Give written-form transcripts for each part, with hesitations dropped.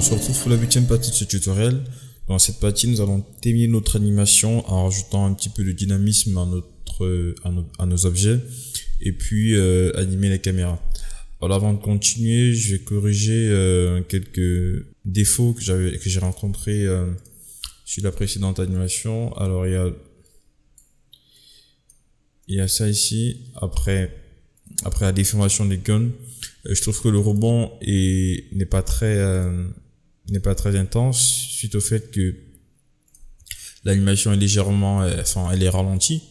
se retrouve pour la 8e partie de ce tutoriel. Dans cette partie, nous allons terminer notre animation en rajoutant un petit peu de dynamisme à nos objets et puis animer les caméras. Alors avant de continuer, je vais corriger quelques défauts que j'ai rencontrés sur la précédente animation. Alors il y a ça ici. Après la déformation des guns, je trouve que le rebond n'est pas très intense suite au fait que l'animation est légèrement, elle est ralentie.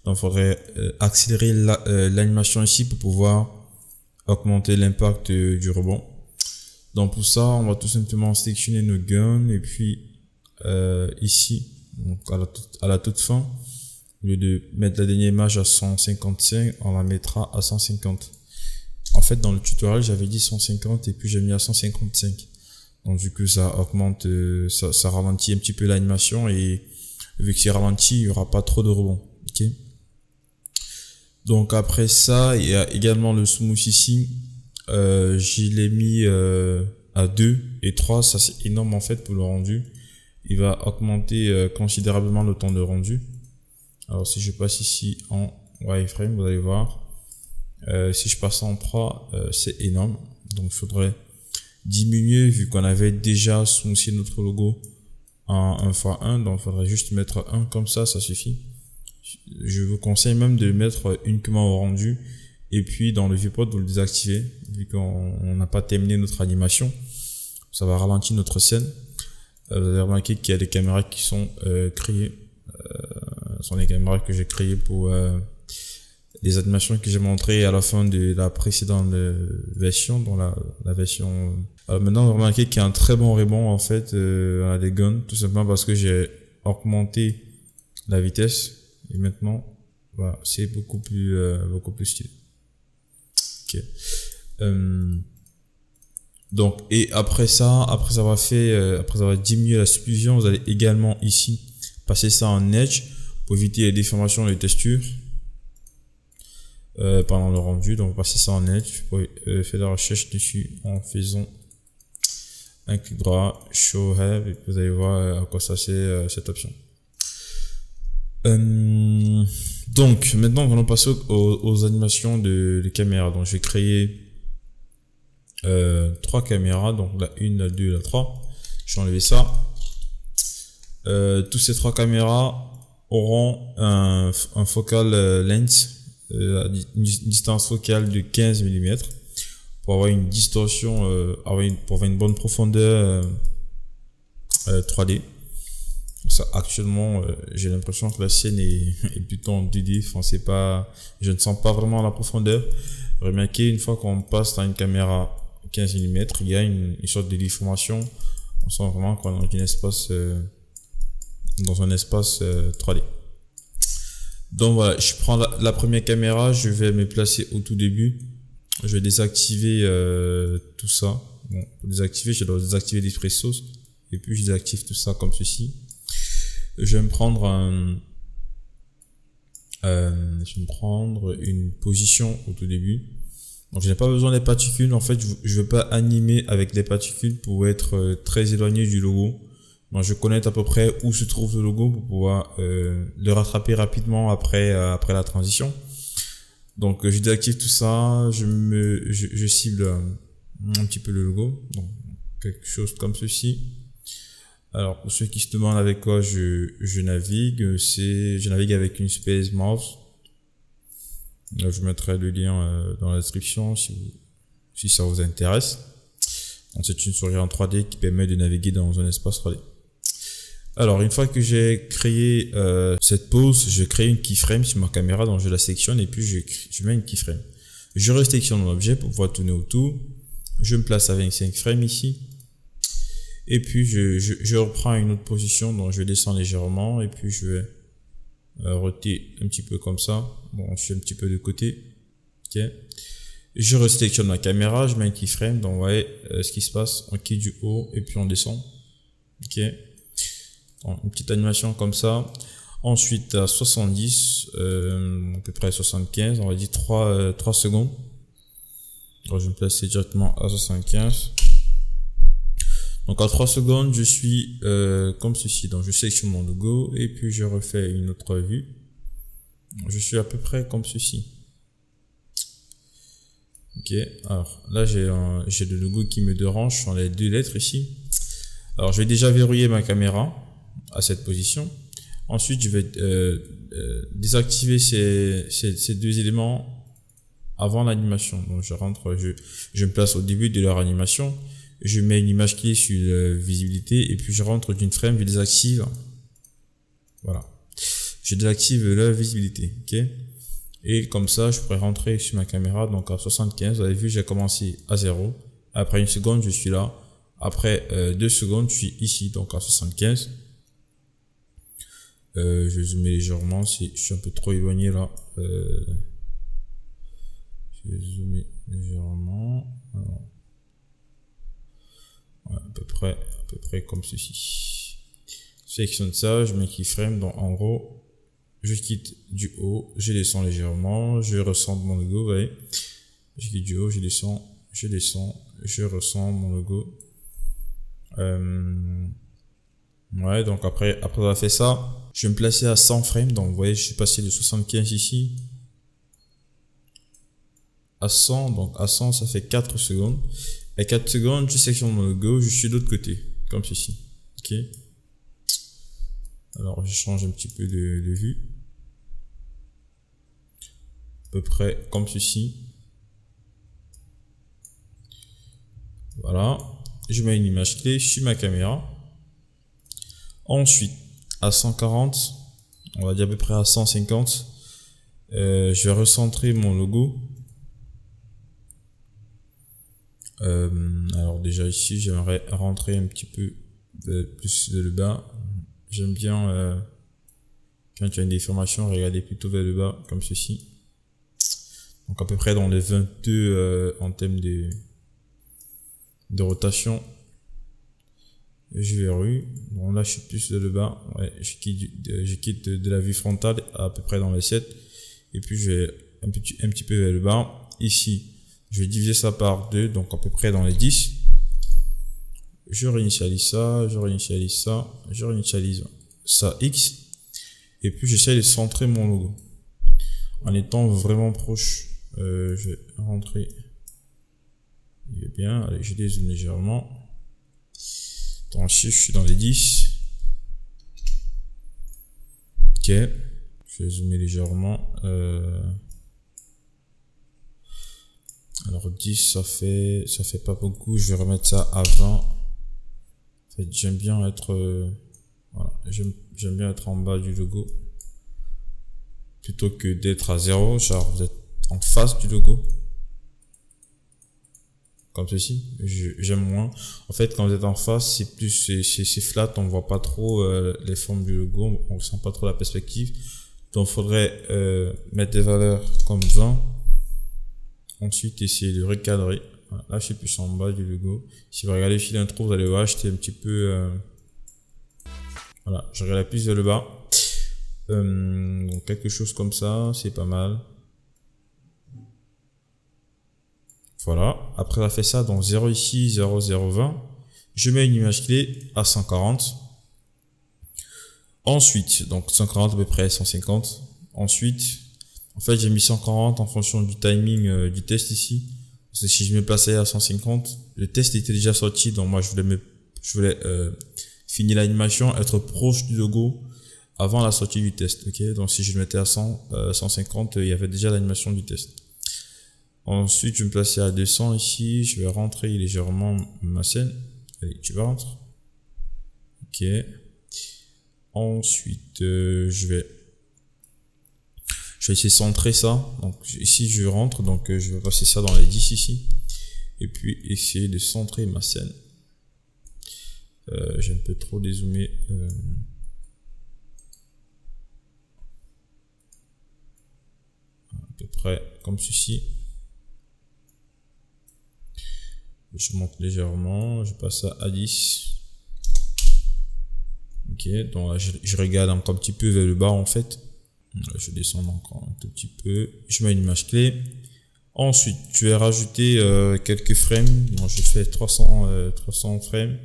Donc il faudrait accélérer l'animation ici pour pouvoir augmenter l'impact du rebond. Donc pour ça, on va tout simplement sélectionner nos guns et puis ici, donc à la toute fin, au lieu de mettre la dernière image à 155, on la mettra à 150. En fait, dans le tutoriel, j'avais dit 150 et puis j'ai mis à 155. Donc du coup, ça augmente, ça ralentit un petit peu l'animation et vu que c'est ralenti, il n'y aura pas trop de rebond. Ok. Donc après ça, il y a également le smooth ici. Je l'ai mis à 2 et 3. Ça c'est énorme en fait pour le rendu. Il va augmenter considérablement le temps de rendu. Alors si je passe ici en wireframe, vous allez voir. Si je passe en 3, c'est énorme. Donc il faudrait diminuer vu qu'on avait déjà smoothé notre logo en 1x1. Donc il faudrait juste mettre 1 comme ça suffit. Je vous conseille même de mettre uniquement au rendu et puis dans le viewport vous le désactivez vu qu'on n'a pas terminé notre animation. Ça va ralentir notre scène. Vous avez remarqué qu'il y a des caméras qui sont créées. Ce sont les caméras que j'ai créées pour les animations que j'ai montrées à la fin de la précédente version, dans la version. Alors maintenant, vous remarquez qu'il y a un très bon rebond en fait à des guns, tout simplement parce que j'ai augmenté la vitesse et maintenant, voilà, c'est beaucoup plus stylé. Ok. Donc et après avoir diminué la subdivision, vous allez également ici passer ça en edge pour éviter les déformations des textures pendant le rendu. Donc passer ça en edge, vous pouvez faire la recherche dessus en faisant un clic droit, show have, et vous allez voir à quoi ça sert cette option. Donc maintenant allons passer aux animations de caméra. Donc je vais créer 3 caméras, donc la 1, la 2, la 3. Je vais enlever ça. Toutes ces 3 caméras auront un focal length, une distance focale de 15 mm pour avoir une distorsion, pour avoir une bonne profondeur 3D. Ça, actuellement, j'ai l'impression que la scène est plutôt en 2D. Enfin, je ne sens pas vraiment la profondeur. Remarquez, une fois qu'on passe dans une caméra 15 mm, il y a une sorte de déformation. On sent vraiment qu'on est dans un espace 3D. Donc voilà, je prends la première caméra, je vais me placer au tout début. Je vais désactiver tout ça. Bon, pour désactiver, je dois désactiver l'esprit sauce. Et puis je désactive tout ça comme ceci. Je vais me prendre une position au tout début. Donc je n'ai pas besoin des particules. En fait, je veux pas animer avec des particules pour être très éloigné du logo. Donc je connais à peu près où se trouve le logo pour pouvoir le rattraper rapidement après la transition. Donc je désactive tout ça. Je cible un petit peu le logo. Donc quelque chose comme ceci. Alors pour ceux qui se demandent avec quoi je navigue, je navigue avec une Space Mouse. Là, je mettrai le lien dans la description si ça vous intéresse. C'est une souris en 3D qui permet de naviguer dans un espace 3D. Alors une fois que j'ai créé cette pose, je crée une keyframe sur ma caméra, donc je la sélectionne et puis je mets une keyframe. Je resélectionne mon objet pour pouvoir tourner autour. Je me place à 25 frames ici. Et puis je reprends une autre position, donc je descends légèrement et puis je vais roter un petit peu comme ça. Bon, je suis un petit peu de côté. Ok. Je resélectionne ma caméra, je mets un keyframe, donc vous voyez ce qui se passe. On quitte du haut et puis on descend. Ok. Donc, une petite animation comme ça. Ensuite à 70, à peu près 75, on va dire 3 secondes. Alors, je vais me placer directement à 75. Donc à 3 secondes, je suis comme ceci. Donc je sélectionne mon logo et puis je refais une autre vue. Je suis à peu près comme ceci. Ok, alors là j'ai le logo qui me dérange sur les deux lettres ici. Alors je vais déjà verrouiller ma caméra à cette position. Ensuite je vais désactiver ces deux éléments avant l'animation. Donc je rentre, je me place au début de leur animation. Je mets une image clé sur la visibilité et puis je rentre d'une frame, je désactive. Voilà. Je désactive la visibilité. Ok. Et comme ça, je pourrais rentrer sur ma caméra. Donc à 75, vous avez vu, j'ai commencé à 0. Après une seconde, je suis là. Après 2 secondes, je suis ici. Donc à 75. Je vais zoomer légèrement. Je suis un peu trop éloigné là. Je vais zoomer légèrement. Alors, ouais, à peu près comme ceci. Je sélectionne ça, je mets keyframe. Donc en gros, je quitte du haut, je descends légèrement, je ressens mon logo, vous voyez. Je quitte du haut, je descends, je ressens mon logo. Ouais, donc après avoir fait ça, je vais me placer à 100 frames. Donc vous voyez, je suis passé de 75 ici à 100. Donc à 100, ça fait 4 secondes. Et 4 secondes, je sélectionne mon logo, je suis de l'autre côté, comme ceci. Ok. Alors je change un petit peu de vue. À peu près comme ceci. Voilà. Je mets une image clé sur ma caméra. Ensuite, à 140, on va dire à peu près à 150, je vais recentrer mon logo. Alors déjà ici, j'aimerais rentrer un petit peu plus vers le bas. J'aime bien quand tu as une déformation, regarder plutôt vers le bas, comme ceci. Donc à peu près dans les 22 en termes de rotation. Je verrouille. Bon là je suis plus vers le bas. Ouais, je quitte de la vue frontale à peu près dans les 7. Et puis je vais un petit peu vers le bas. Ici, je vais diviser ça par 2, donc à peu près dans les 10. Je réinitialise ça, je réinitialise ça, je réinitialise ça X. Et puis j'essaie de centrer mon logo. En étant vraiment proche, je vais rentrer. Il est bien, allez, je dézoome légèrement. Dans je suis dans les 10. Ok. Je vais zoomer légèrement. Alors 10, ça fait pas beaucoup. Je vais remettre ça à 20. En fait, j'aime bien être voilà, j'aime bien être en bas du logo plutôt que d'être à 0. Genre vous êtes en face du logo comme ceci. J'aime moins. En fait, quand vous êtes en face, c'est plus c'est flat. On voit pas trop les formes du logo. On ressent pas trop la perspective. Donc, faudrait mettre des valeurs comme 20. Ensuite, essayer de recadrer. Voilà, là, je suis plus en bas du logo. Si vous regardez le fil d'intro, vous allez voir, j'étais un petit peu... voilà, je regarde plus vers le bas. Donc, quelque chose comme ça, c'est pas mal. Voilà. Après avoir fait ça, donc 0 ici, 0, 0, 20. Je mets une image clé à 140. Ensuite, donc 140 à peu près, 150. Ensuite... En fait, j'ai mis 140 en fonction du timing du test ici. Parce que si je me plaçais à 150, le test était déjà sorti. Donc moi, je voulais finir l'animation, être proche du logo avant la sortie du test. Ok, donc si je le mettais à 150, il y avait déjà l'animation du test. Ensuite, je vais me placer à 200 ici. Je vais rentrer légèrement ma scène. Allez, tu rentres. Ok. Ensuite, je vais essayer de centrer ça. Donc ici je rentre, donc je vais passer ça dans les 10 ici. Et puis essayer de centrer ma scène. J'ai un peu trop dézoomé. À peu près comme ceci. Je monte légèrement, je passe ça à 10. Ok, donc là, je regarde encore un petit peu vers le bas en fait. Je descends encore un tout petit peu. Je mets une image clé. Ensuite, je vais rajouter quelques frames. Moi, je fais 300 frames.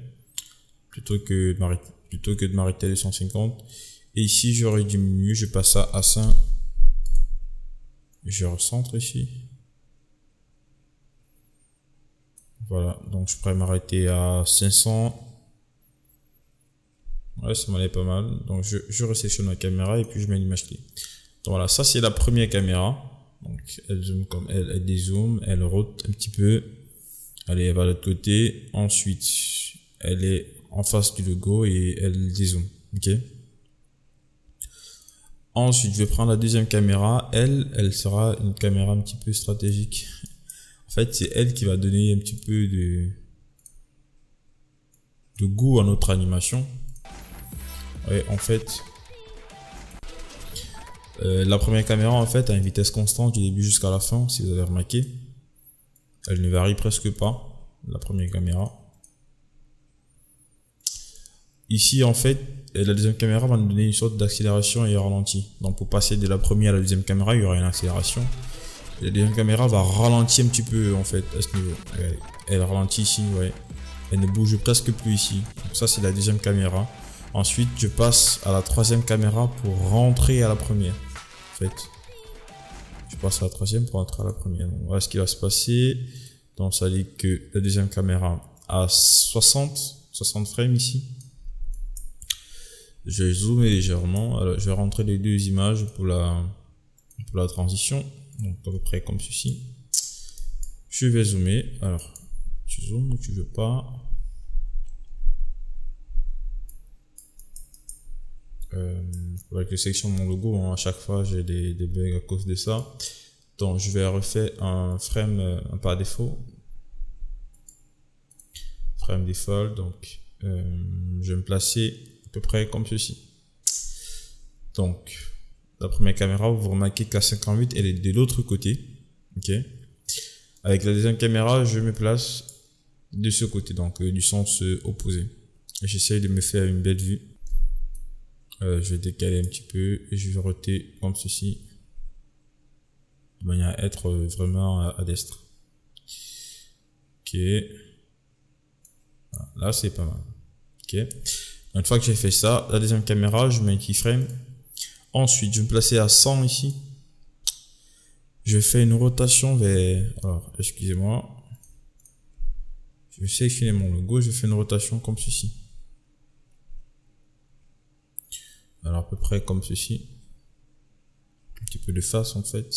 plutôt que de m'arrêter à 250. Et ici, je réduis mieux, je passe à 5. Je recentre ici. Voilà, donc je pourrais m'arrêter à 500. Ouais, ça m'allait pas mal. Donc je resélectionne la caméra et puis je mets une image clé. Donc voilà, ça c'est la première caméra. Donc elle zoome comme elle dézoome, elle rote un petit peu. Elle va de l'autre côté. Ensuite, elle est en face du logo et elle dézoome. Ok. Ensuite, je vais prendre la deuxième caméra. Elle sera une caméra un petit peu stratégique. En fait, c'est elle qui va donner un petit peu de goût à notre animation. Ouais, en fait, la première caméra en fait a une vitesse constante du début jusqu'à la fin, si vous avez remarqué. Elle ne varie presque pas, la première caméra. Ici en fait, la deuxième caméra va nous donner une sorte d'accélération et ralenti. Donc pour passer de la première à la deuxième caméra, il y aura une accélération. Et la deuxième caméra va ralentir un petit peu en fait à ce niveau. Elle ralentit ici, ouais. Elle ne bouge presque plus ici. Donc ça c'est la deuxième caméra. Ensuite, je passe à la troisième caméra pour rentrer à la première. En fait, je passe à la troisième pour rentrer à la première. Donc, voilà ce qui va se passer. Donc, ça dit que la deuxième caméra a 60 frames ici. Je vais zoomer légèrement. Alors, je vais rentrer les deux images pour la transition. Donc, à peu près comme ceci. Je vais zoomer. Alors, tu zoomes ou tu veux pas? Avec les sections de mon logo, hein, à chaque fois j'ai des bugs à cause de ça. Donc je vais refaire un frame par défaut, frame default. Donc je vais me placer à peu près comme ceci. Donc la première caméra, vous remarquez que la 58 elle est de l'autre côté. Ok. Avec la deuxième caméra, je me place de ce côté, donc du sens opposé. J'essaye de me faire une belle vue. Je vais décaler un petit peu et je vais roter comme ceci de manière à être vraiment à destre. Ok, voilà, là c'est pas mal. Ok, une fois que j'ai fait ça, la deuxième caméra, je mets un keyframe. Ensuite, je vais me placer à 100 ici. Je fais une rotation vers, alors excusez-moi, je vais sélectionner mon logo, je fais une rotation comme ceci. Alors à peu près comme ceci. Un petit peu de face en fait.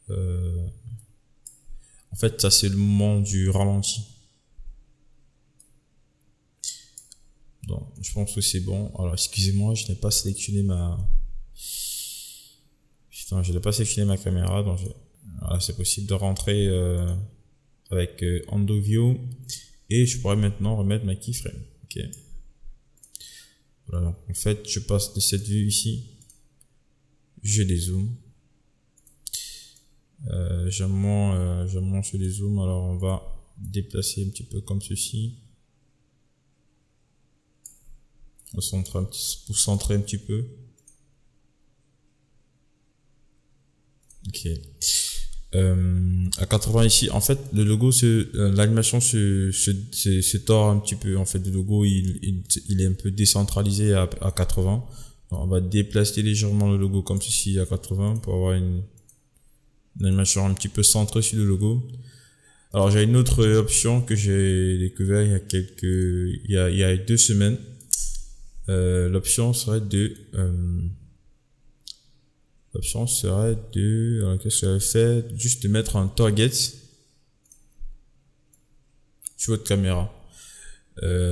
En fait ça c'est le moment du ralenti. Donc je pense que c'est bon. Alors excusez-moi, je n'ai pas sélectionné ma... Putain, je n'ai pas sélectionné ma caméra. Donc voilà, c'est possible de rentrer avec Endoview. Et je pourrais maintenant remettre ma keyframe. Ok. Voilà, donc en fait, je passe de cette vue ici, je dézoome, j'aime sur les zooms, alors on va déplacer un petit peu comme ceci, pour centrer un petit peu. Ok. À 80 ici, en fait, le logo, l'animation se tord un petit peu. En fait, le logo, il est un peu décentralisé à 80. Donc, on va déplacer légèrement le logo comme ceci à 80 pour avoir une animation un petit peu centrée sur le logo. Alors, j'ai une autre option que j'ai découvert il y a 2 semaines. L'option serait de alors qu'est-ce que j'avais fait? Juste de mettre un target sur votre caméra.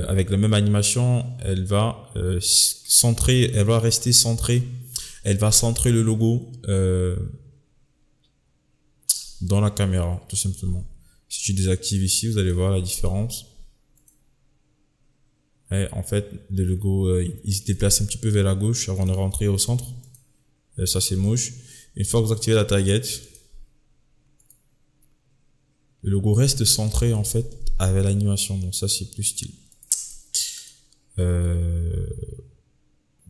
Avec la même animation, elle va centrer, elle va rester centrée. Elle va centrer le logo dans la caméra, tout simplement. Si je désactive ici, vous allez voir la différence. Et en fait, le logo, il se déplace un petit peu vers la gauche avant de rentrer au centre. Ça c'est moche. Une fois que vous activez la target, le logo reste centré en fait avec l'animation. Donc ça c'est plus stylé.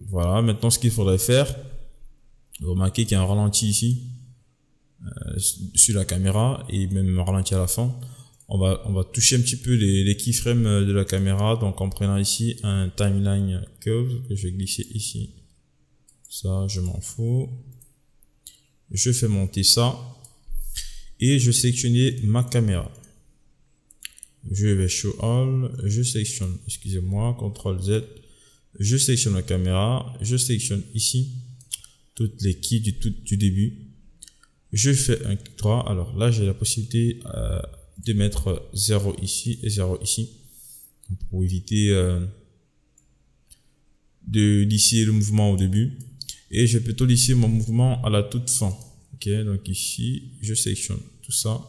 Voilà, maintenant ce qu'il faudrait faire, vous remarquez qu'il y a un ralenti ici sur la caméra et même un ralenti à la fin. On va toucher un petit peu les keyframes de la caméra. Donc en prenant ici un timeline curve que je vais glisser ici. Ça, je m'en fous. Je fais monter ça. Et je vais sélectionner ma caméra. Je vais show all. Je sélectionne, excusez-moi, CTRL Z. Je sélectionne la caméra. Je sélectionne ici toutes les keys du début. Je fais un clic droit. Alors là, j'ai la possibilité de mettre 0 ici et 0 ici. Pour éviter de lisser le mouvement au début. Et je vais plutôt lisser mon mouvement à la toute fin. Ok, donc ici, je sélectionne tout ça.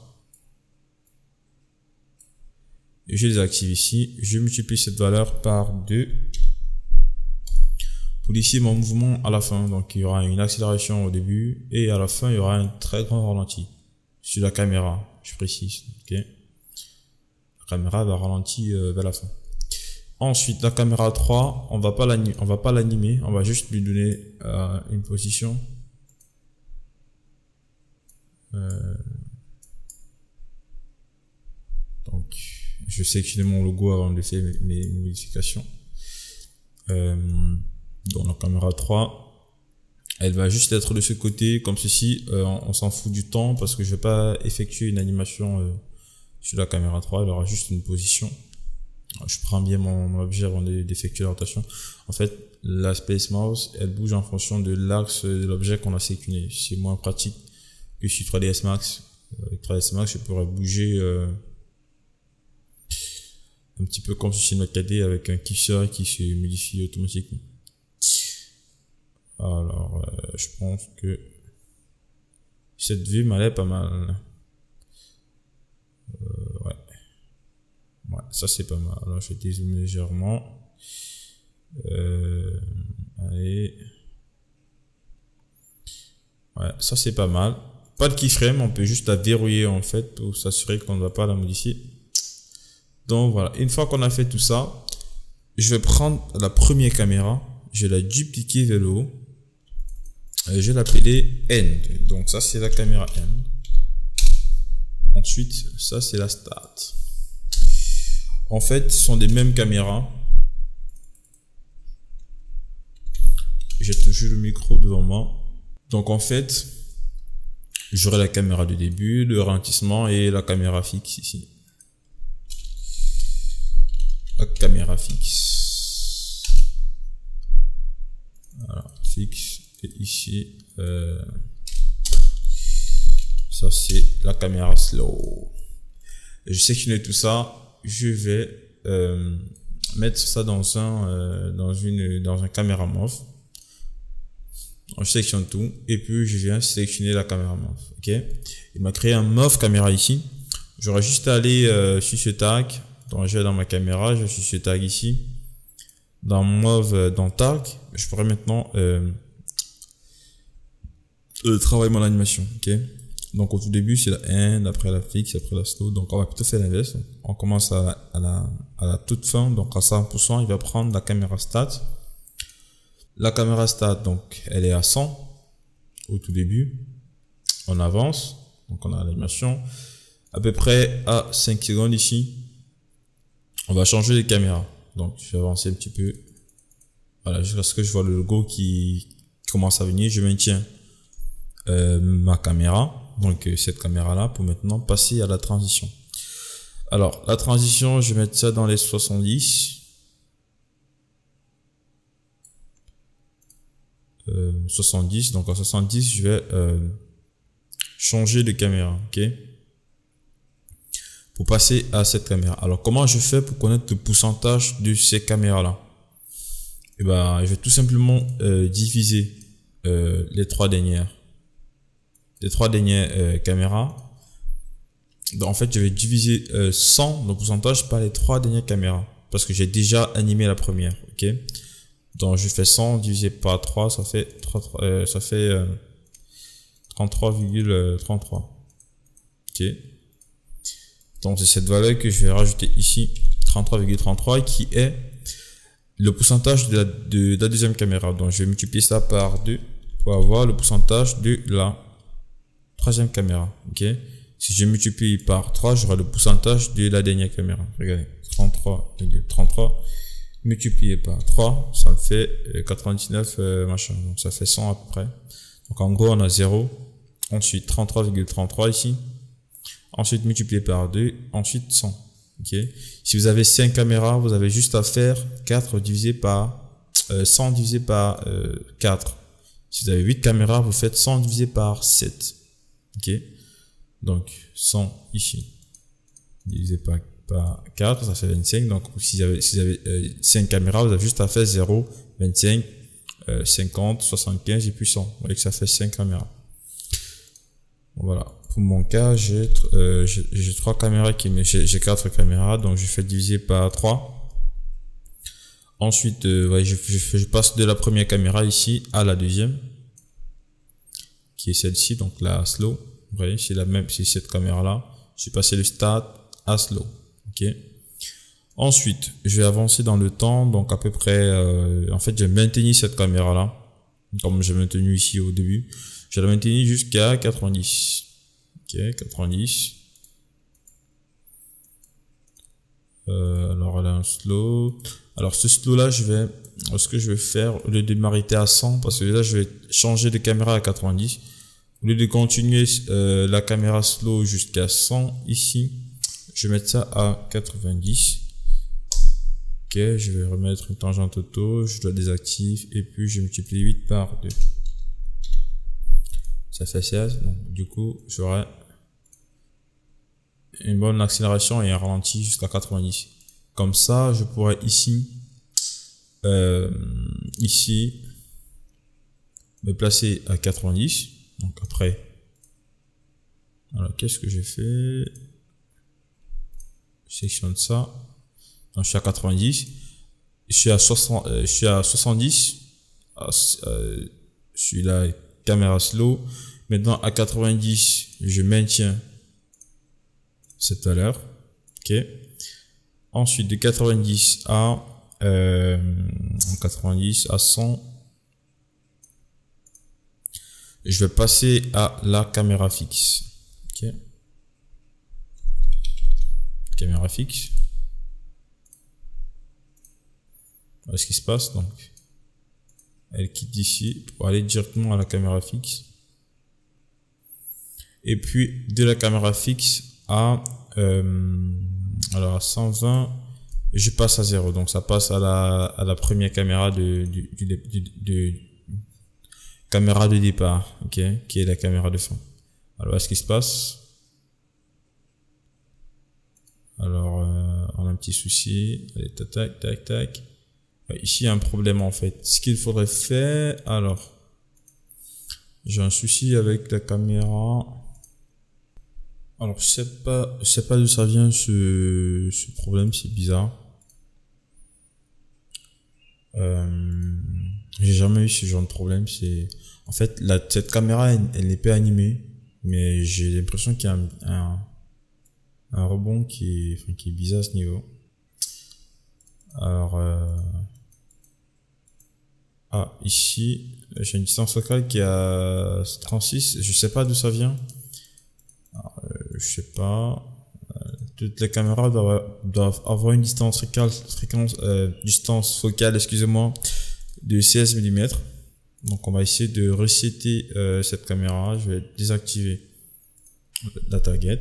Et je les active ici. Je multiplie cette valeur par 2. Pour lisser mon mouvement à la fin. Donc il y aura une accélération au début. Et à la fin, il y aura un très grand ralenti. Sur la caméra, je précise. Ok, la caméra va ralentir vers la fin. Ensuite, la caméra 3, on va pas l'animer, on va juste lui donner une position. Donc, je vais sélectionner mon logo avant de faire mes modifications. Dans la caméra 3, elle va juste être de ce côté, comme ceci. On s'en fout du temps parce que je vais pas effectuer une animation sur la caméra 3, elle aura juste une position. Je prends bien mon objet avant d'effectuer la rotation. En fait, la Space Mouse, elle bouge en fonction de l'axe de l'objet qu'on a sélectionné. C'est moins pratique que sur 3ds Max. Avec 3ds Max, je pourrais bouger un petit peu comme sur Note 4D avec un curseur qui se modifie automatiquement. Alors, je pense que cette vue m'a l'air pas mal. Ouais. Ouais, ça c'est pas mal. Alors je vais dézoomer légèrement. Allez. Ouais, ça c'est pas mal. Pas de keyframe, on peut juste la verrouiller en fait pour s'assurer qu'on ne va pas la modifier. Donc voilà, une fois qu'on a fait tout ça, je vais prendre la première caméra, je vais la dupliquer vers le haut. Je vais l'appeler End. Donc ça c'est la caméra End. Ensuite, ça c'est la Start. En fait, ce sont des mêmes caméras. J'ai toujours le micro devant moi. Donc en fait, j'aurai la caméra de début, le ralentissement et la caméra fixe ici. La caméra fixe. Voilà, fixe. Et ici, ça c'est la caméra slow. Je sélectionne tout ça. Je vais mettre ça dans un caméra MOV. Je sélectionne tout et puis je viens sélectionner la caméra MOV. Ok, il m'a créé un MOV caméra ici. J'aurais juste à aller sur ce tag. Donc je vais dans ma caméra, je suis sur ce tag ici. Dans MOV, dans tag, je pourrais maintenant travailler mon animation. Ok. Donc au tout début c'est la end, après la fixe, après la slow. Donc on va plutôt faire l'inverse. On commence à la toute fin, donc à 100%, il va prendre la caméra start. La caméra start, donc elle est à 100 au tout début. On avance, donc on a l'animation à peu près à 5 secondes ici. On va changer les caméras. Donc je vais avancer un petit peu. Voilà, jusqu'à ce que je vois le logo qui commence à venir. Je maintiens ma caméra. Donc cette caméra là pour maintenant passer à la transition. Alors la transition, je vais mettre ça dans les 70. 70, donc en 70 je vais changer de caméra. Ok, pour passer à cette caméra. Alors comment je fais pour connaître le pourcentage de ces caméras là? Et ben je vais tout simplement diviser les trois dernières caméras. Donc en fait je vais diviser 100 le pourcentage par les trois dernières caméras parce que j'ai déjà animé la première. Ok, donc je fais 100 divisé par 3, ça fait 33,33. Ok, donc c'est cette valeur que je vais rajouter ici, 33,33, qui est le pourcentage de la deuxième caméra. Donc je vais multiplier ça par 2 pour avoir le pourcentage de la troisième caméra. Ok, Si je multiplie par 3, j'aurai le pourcentage de la dernière caméra. Regardez, 33,33 multiplié par 3, ça me fait 99 machin. Donc ça fait 100 à peu près. Donc en gros, on a 0. Ensuite 33,33 ici. Ensuite multiplié par 2. Ensuite 100. Ok. Si vous avez 5 caméras, vous avez juste à faire 4 divisé par 100 divisé par 4. Si vous avez 8 caméras, vous faites 100 divisé par 7. Ok. Donc 100 ici divisé par 4, ça fait 25. Donc si vous avez 5 caméras, vous avez juste à faire 0, 25, 50, 75 et puis 100. Vous voyez que ça fait 5 caméras. Voilà. Pour mon cas, j'ai 3 caméras j'ai 4 caméras, donc je fais diviser par 3. Ensuite, je passe de la première caméra ici à la deuxième, qui est celle-ci, donc la slow. Vous voyez, c'est la même, c'est cette caméra-là. J'ai passé le start à slow. Ok. Ensuite, je vais avancer dans le temps, donc à peu près, en fait, j'ai maintenu cette caméra-là, comme j'ai maintenu ici au début. Je l'ai maintenu jusqu'à 90. Ok, 90. Alors, elle a un slow. Alors, ce slow-là, ce que je vais faire, au lieu de m'arrêter à 100, parce que là, je vais changer de caméra à 90. Au lieu de continuer la caméra slow jusqu'à 100 ici, je vais mettre ça à 90. Ok, je vais remettre une tangente auto, je dois désactiver et puis je multiplie 8 par 2. Ça fait 16, donc du coup, j'aurai une bonne accélération et un ralenti jusqu'à 90. Comme ça, je pourrais ici me placer à 90. Donc après, alors qu'est-ce que j'ai fait? Je sélectionne ça. Donc je suis à 90. Je suis à 60. Je suis à 70. Je suis là, caméra slow. Maintenant à 90, je maintiens cette valeur. Ok. Ensuite de 90 à 100. Je vais passer à la caméra fixe. Ok. Caméra fixe. Voilà ce qui se passe. Donc, elle quitte ici pour aller directement à la caméra fixe. Et puis, de la caméra fixe à, alors à 120, je passe à 0. Donc, ça passe à la première caméra caméra de départ, ok, qui est la caméra de fin. Alors, ce qui se passe. Alors, on a un petit souci. Allez, tac, tac, tac. Ici, il y a un problème en fait. Ce qu'il faudrait faire, alors, j'ai un souci avec la caméra. Alors, je sais pas d'où ça vient ce problème, c'est bizarre. J'ai jamais eu ce genre de problème. C'est en fait cette caméra, elle n'est pas animée, mais j'ai l'impression qu'il y a un rebond qui est bizarre à ce niveau. Alors ici j'ai une distance locale qui est à 36. Je sais pas d'où ça vient. Alors, je sais pas. Toutes les caméras doivent avoir une distance focale, excusez-moi, de 16 mm. Donc on va essayer de resetter cette caméra. Je vais désactiver la target.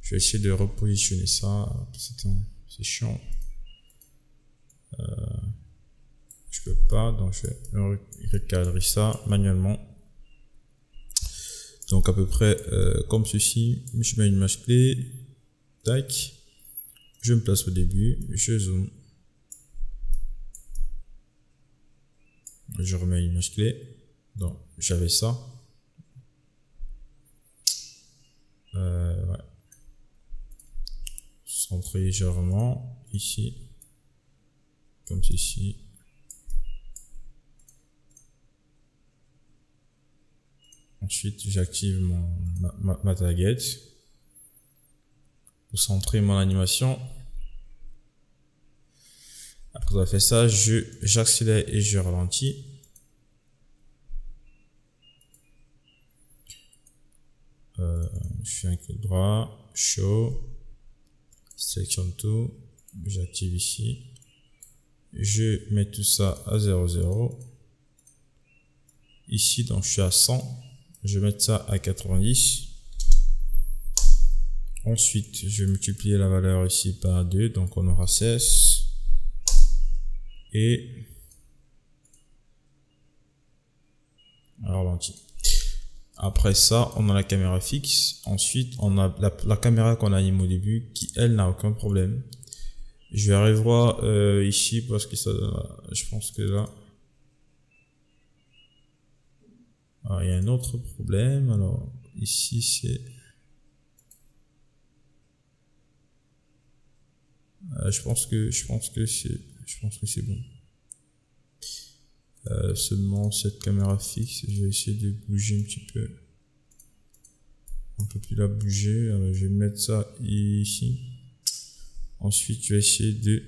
Je vais essayer de repositionner ça. C'est chiant. Je peux pas, donc je vais recadrer ça manuellement. Donc à peu près comme ceci. Je mets une image clé. Tac. Je me place au début. Je zoome. Je remets une image clé. Donc j'avais ça. Ouais. Centrer légèrement ici. Comme ceci. Ensuite, j'active ma target pour centrer mon animation. Après avoir fait ça, j'accélère et je ralentis. je fais un clic droit, show, sélectionne tout, j'active ici, je mets tout ça à 0,0. Ici, donc je suis à 100, je vais mettre ça à 90. Ensuite, je vais multiplier la valeur ici par 2, donc on aura 16. Et ralenti. Après ça, on a la caméra fixe. Ensuite, on a la caméra qu'on a animée au début qui, elle, n'a aucun problème. Je vais revoir ici parce que ça, je pense que là, il y a un autre problème. Alors, ici, c'est... je pense que c'est bon. Seulement cette caméra fixe, je vais essayer de bouger un petit peu. On peut plus la bouger. Alors, je vais mettre ça ici. Ensuite, je vais essayer de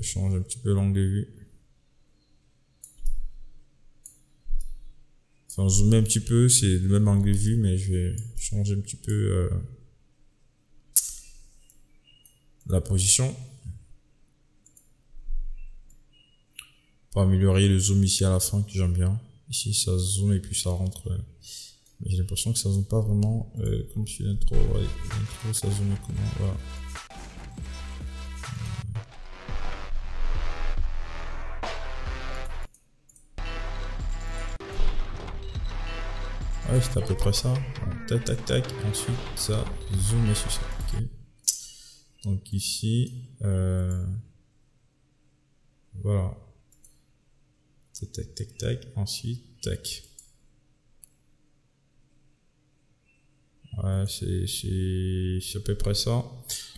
changer un petit peu l'angle de vue. Enfin, zoomer un petit peu, c'est le même angle de vue, mais je vais changer un petit peu la position pour améliorer le zoom ici à la fin que j'aime bien. Ici ça zoome et puis ça rentre, mais j'ai l'impression que ça zoome pas vraiment comme sur l'intro. Ouais, l'intro ça zoome comment, voilà. Ouais, c'est à peu près ça. Tac tac tac, ensuite ça zoome sur ça. Ok. Donc ici, voilà. Tac, tac, tac, ensuite, tac. Ouais, c'est à peu près ça.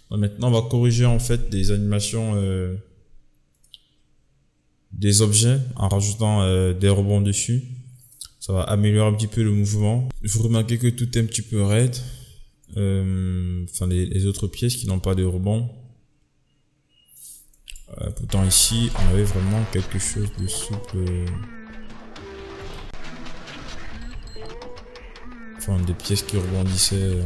Donc maintenant, on va corriger en fait des animations des objets en rajoutant des rebonds dessus. Ça va améliorer un petit peu le mouvement. Vous remarquez que tout est un petit peu raide. Enfin, les autres pièces qui n'ont pas de rebond. Pourtant ici, on avait vraiment quelque chose de souple. Enfin, des pièces qui rebondissaient.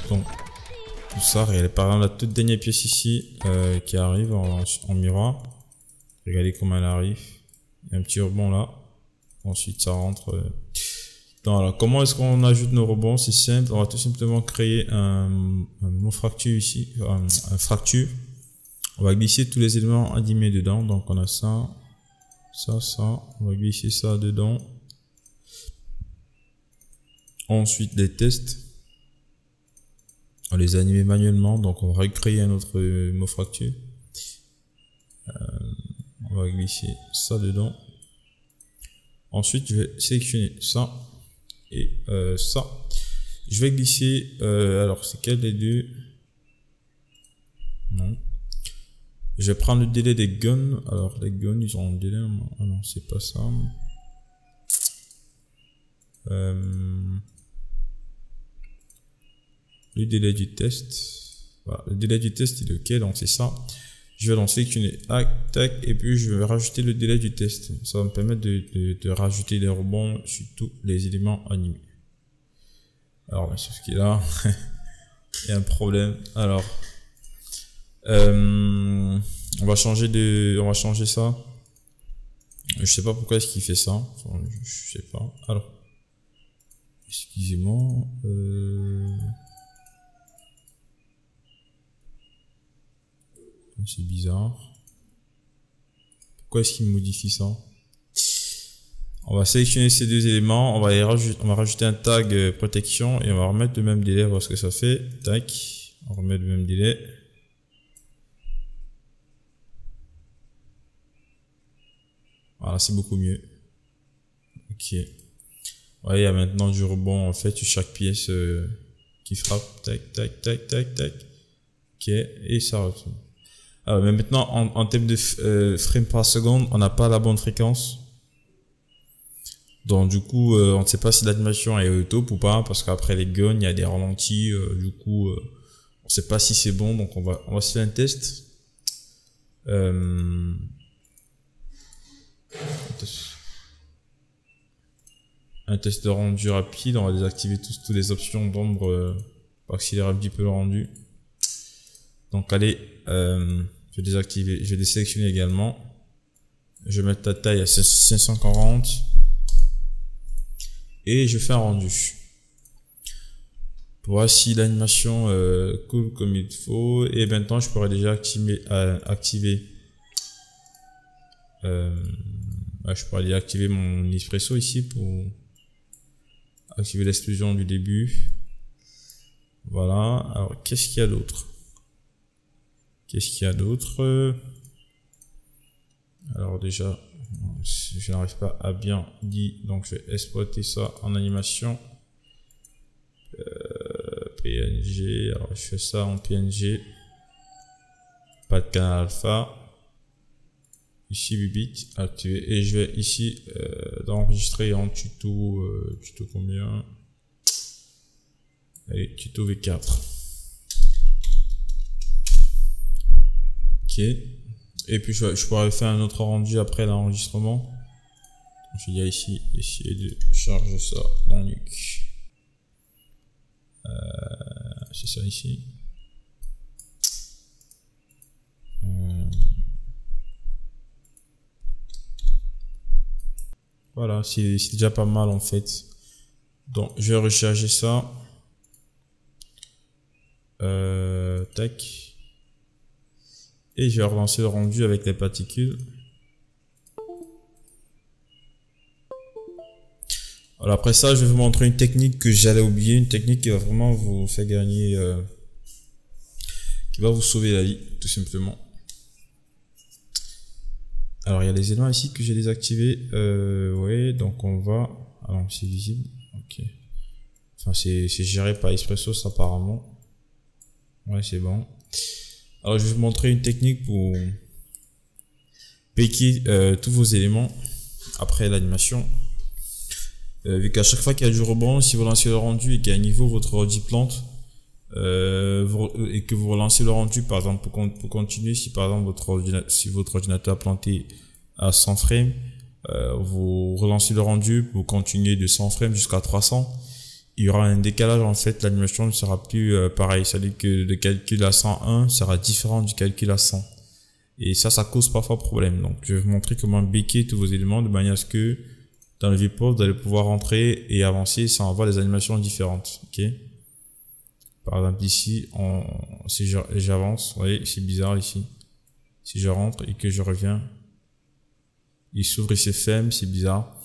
Donc, tout ça, regardez, par exemple, la toute dernière pièce ici qui arrive en miroir. Regardez comment elle arrive. Il y a un petit rebond là. Ensuite, ça rentre. Donc, alors, comment est-ce qu'on ajoute nos rebonds? C'est simple. On va tout simplement créer un mot fracture ici. Un fracture. On va glisser tous les éléments animés dedans. Donc, on a ça. Ça. On va glisser ça dedans. Ensuite, les tests. On les anime manuellement. Donc, on va recréer un autre mot fracture. On va glisser ça dedans. Ensuite, je vais sélectionner ça et ça. Je vais glisser. Alors, c'est quel des deux? Non. Je vais prendre le délai des guns. Alors, les guns, ils ont un délai. Ah non, c'est pas ça. Le délai du test. Voilà, le délai du test, il est OK. Donc, c'est ça. Je vais donc sélectionner tac, et puis je vais rajouter le délai du test. Ça va me permettre de rajouter des rebonds sur tous les éléments animés. Alors, sauf qu'il y a là, il y a un problème. Alors, on va changer ça. Je sais pas pourquoi est-ce qu'il fait ça. Enfin, je sais pas. Alors, excusez-moi. C'est bizarre. Pourquoi est-ce qu'il modifie ça? On va sélectionner ces deux éléments. On va rajouter un tag protection et on va remettre le même délai, voir ce que ça fait. Tac. On remet le même délai. Voilà, c'est beaucoup mieux. Ok. Ouais, il y a maintenant du rebond en fait sur chaque pièce qui frappe. Tac, tac, tac, tac, tac. Ok. Et ça retourne. Alors, mais maintenant, en termes de frames par seconde, on n'a pas la bonne fréquence. Donc du coup, on ne sait pas si l'animation est au top ou pas, parce qu'après les guns, il y a des ralentis, du coup, on ne sait pas si c'est bon, donc on va se faire un test. Un test de rendu rapide, on va désactiver toutes les options d'ombre pour accélérer un petit peu le rendu. Donc allez, je vais désactiver, je vais désélectionner également. Je vais mettre la taille à 540 et je fais un rendu. Pour voir si l'animation coule comme il faut. Et maintenant je pourrais déjà activer je pourrais déjà activer mon espresso ici pour activer l'explosion du début. Voilà. Alors qu'est-ce qu'il y a d'autre? Alors déjà, je n'arrive pas à bien dire, donc je vais exploiter ça en animation. PNG, alors je fais ça en PNG. Pas de canal alpha. Ici 8 bits activé, et je vais ici d'enregistrer en tuto, tuto combien? Allez, tuto V4. Ok. Et puis je pourrais faire un autre rendu après l'enregistrement. Je vais ici essayer de charger ça dans Nuke. C'est ça ici. Voilà, c'est déjà pas mal en fait. Donc je vais recharger ça. Tac. Et je vais relancer le rendu avec les particules. Alors après ça, je vais vous montrer une technique que j'allais oublier, une technique qui va vraiment vous faire gagner, qui va vous sauver la vie, tout simplement. Alors il y a les éléments ici que j'ai désactivés. Ouais, donc on va. Alors c'est visible. Ok. Enfin c'est géré par Espressos apparemment. Ouais, c'est bon. Alors je vais vous montrer une technique pour piquer tous vos éléments après l'animation. Vu qu'à chaque fois qu'il y a du rebond, si vous lancez le rendu et qu'à un niveau votre ordi plante, et que vous relancez le rendu par exemple pour continuer, si par exemple votre ordinateur a planté à 100 frames, vous relancez le rendu pour continuer de 100 frames jusqu'à 300, il y aura un décalage en fait, l'animation ne sera plus pareil, c'est-à-dire que le calcul à 101 sera différent du calcul à 100. Et ça cause parfois problème. Donc je vais vous montrer comment baker tous vos éléments de manière à ce que dans le viewport, vous allez pouvoir rentrer et avancer sans avoir des animations différentes. Ok. Par exemple ici, si j'avance, vous voyez, c'est bizarre ici. Si je rentre et que je reviens, il s'ouvre et se ferme, c'est bizarre.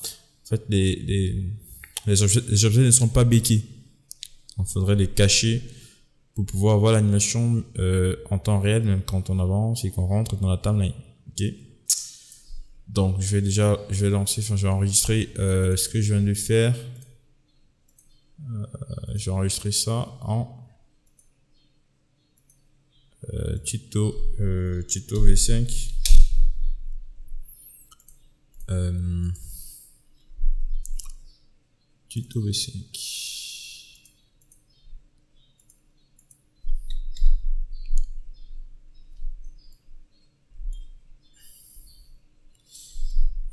En fait, les objets ne sont pas bakés. Il faudrait les cacher pour pouvoir avoir l'animation en temps réel, même quand on avance et qu'on rentre dans la timeline. Ok. Donc je vais lancer, enfin je vais enregistrer ce que je viens de faire. Je vais enregistrer ça en tuto V5. Tuto V5.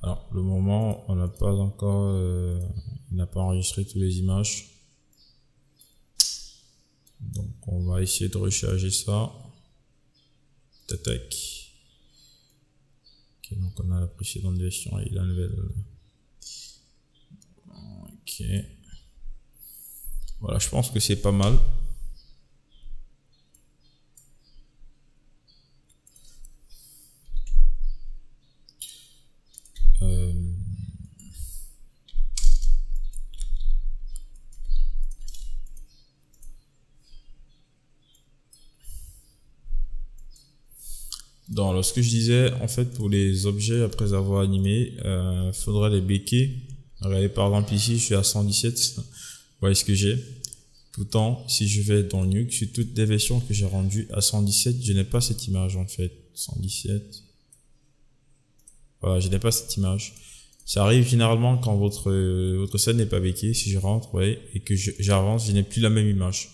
Alors, le moment, on n'a pas encore, il n'a pas enregistré toutes les images. Donc, on va essayer de recharger ça. Tac. Ok, donc on a la précédente version et la nouvelle. Ok. Voilà, je pense que c'est pas mal. Donc, ce que je disais, en fait, pour les objets, après avoir animé, faudra les baker. Regardez, par exemple, ici, je suis à 117. Vous voyez ce que j'ai. Pourtant, si je vais dans Nuke, sur toutes les versions que j'ai rendues à 117, je n'ai pas cette image, en fait. 117. Voilà, je n'ai pas cette image. Ça arrive généralement quand votre scène n'est pas béquée, si je rentre, ouais, et que j'avance, je n'ai plus la même image.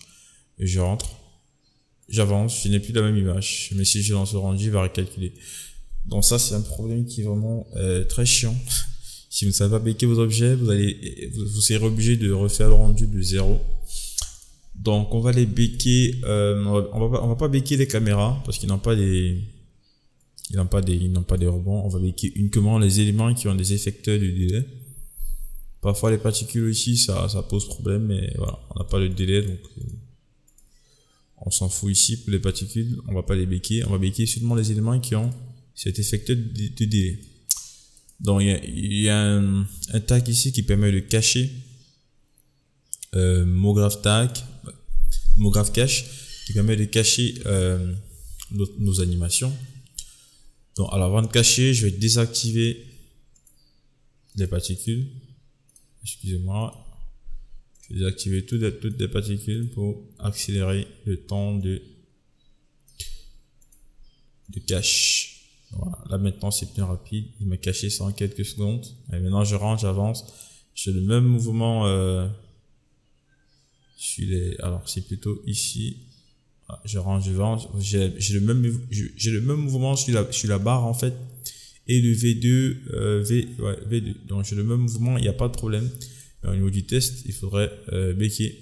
Et je rentre, j'avance, je n'ai plus la même image. Mais si je lance le rendu, il va recalculer. Donc ça, c'est un problème qui est vraiment très chiant. Si vous ne savez pas béquer vos objets, vous serez obligé de refaire le rendu de zéro. Donc on va les béquer, on va pas béquer les caméras parce qu'ils n'ont pas des rebonds. On va béquer uniquement les éléments qui ont des effecteurs de délai. Parfois les particules aussi, ça pose problème, mais voilà, on n'a pas le délai, donc on s'en fout ici pour les particules. On va pas les béquer, on va béquer seulement les éléments qui ont cet effecteur de délai. Donc il y a un tag ici qui permet de cacher MoGraph cache qui permet de cacher nos animations. Donc alors avant de cacher, je vais désactiver les particules. Excusez-moi, je vais désactiver toutes les particules pour accélérer le temps de cache. Voilà, là maintenant c'est plus rapide, il m'a caché ça en quelques secondes. Et maintenant je rentre, j'avance, j'ai le même mouvement alors c'est plutôt ici. Je range, j'ai le même mouvement sur la barre en fait, et le V2 V2. Donc j'ai le même mouvement, il n'y a pas de problème. Mais au niveau du test, il faudrait béquer.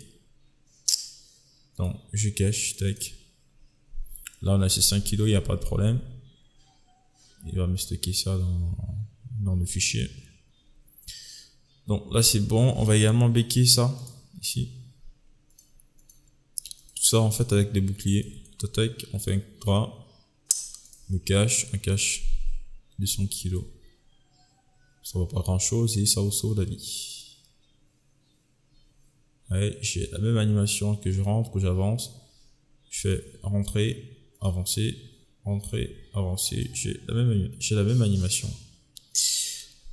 Donc je cache, tac. Là on a ces 5 kg, il n'y a pas de problème. Il va me stocker ça dans le fichier. Donc là c'est bon, on va également béquer ça ici. Tout ça en fait avec des boucliers. Tac, on fait un drap, on cache 200 kg. Ça va pas grand chose et ça vous sauve la vie. Ouais, j'ai la même animation que je rentre, que j'avance. Je fais rentrer, avancer, rentrer, avancer. J'ai la même animation.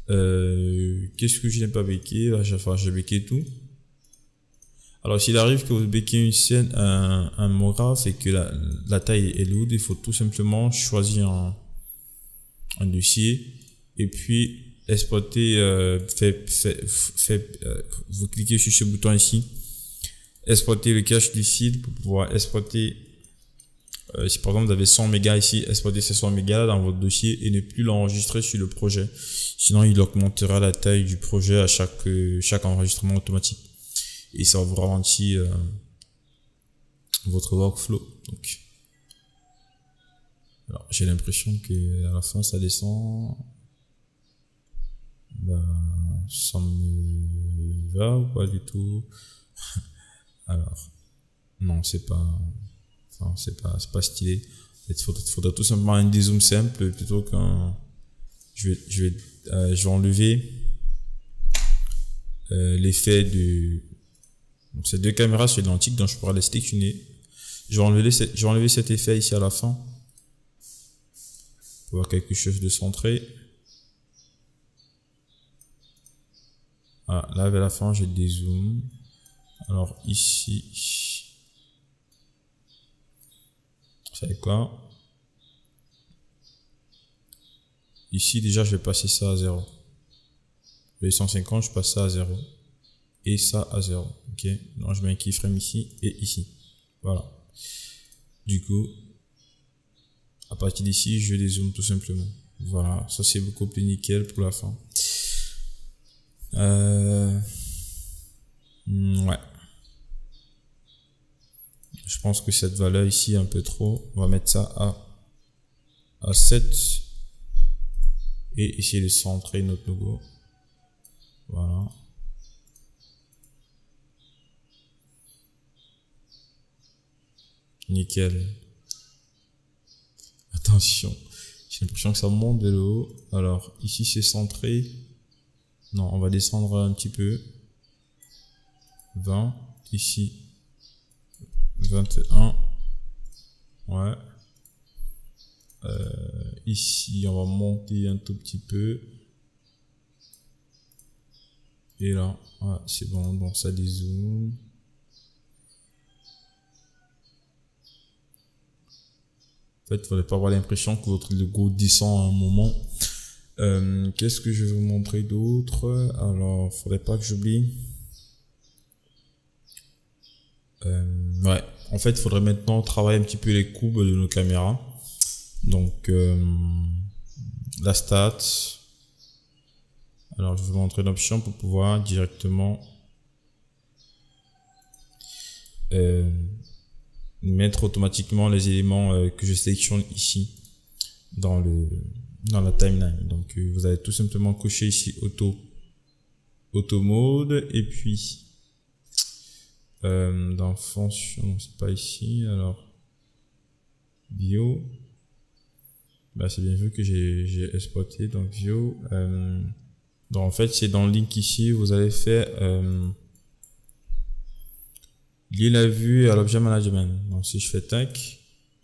Qu'est-ce que je n'ai pas béqué? À chaque fois, j'ai béqué tout. Alors, s'il arrive que vous béquez une scène, un MoGraph et que la taille est lourde, il faut tout simplement choisir un dossier et puis exporter, vous cliquez sur ce bouton ici, exporter le cache du fil pour pouvoir exporter, si par exemple vous avez 100 mégas ici, exporter ces 100 mégas dans votre dossier et ne plus l'enregistrer sur le projet. Sinon, il augmentera la taille du projet à chaque enregistrement automatique. Et ça vous ralentit votre workflow. Donc, alors j'ai l'impression que à la fin ça descend. Ça me va ou pas du tout? Alors, non, c'est pas stylé. Il faudra tout simplement un dézoom simple plutôt qu'un. Je vais enlever l'effet de. Donc ces deux caméras sont identiques, donc je pourrais les sélectionner. Je vais enlever cet effet ici à la fin pour avoir quelque chose de centré. Voilà, là vers la fin j'ai des zooms. Alors ici, vous savez quoi? Ici déjà je vais passer ça à 0. Le 150 je passe ça à 0. Et ça à 0. Ok, donc je mets un keyframe ici et ici. Voilà. Du coup, à partir d'ici, je dézoome tout simplement. Voilà, ça c'est beaucoup plus nickel pour la fin. Ouais. Je pense que cette valeur ici est un peu trop. On va mettre ça à 7 et essayer de centrer notre logo. Voilà. Nickel. Attention, j'ai l'impression que ça monte de le haut. Alors ici c'est centré. Non, on va descendre un petit peu. 20. Ici 21. Ouais. Ici on va monter un tout petit peu. Et là, ouais, c'est bon. Donc ça dézoome. En fait, il ne faudrait pas avoir l'impression que votre logo descend à un moment. Qu'est-ce que je vais vous montrer d'autre? Alors, faudrait pas que j'oublie. Ouais, en fait, il faudrait maintenant travailler un petit peu les courbes de nos caméras. Donc, la stat. Alors, je vais vous montrer l'option pour pouvoir directement mettre automatiquement les éléments que je sélectionne ici dans la timeline. Donc, vous allez tout simplement cocher ici auto mode et puis dans fonction, c'est pas ici, alors bio, bah c'est bien vu que j'ai exploité, donc bio, donc en fait c'est dans le link ici, vous allez faire lier la vue à l'objet management. Donc si je fais tac,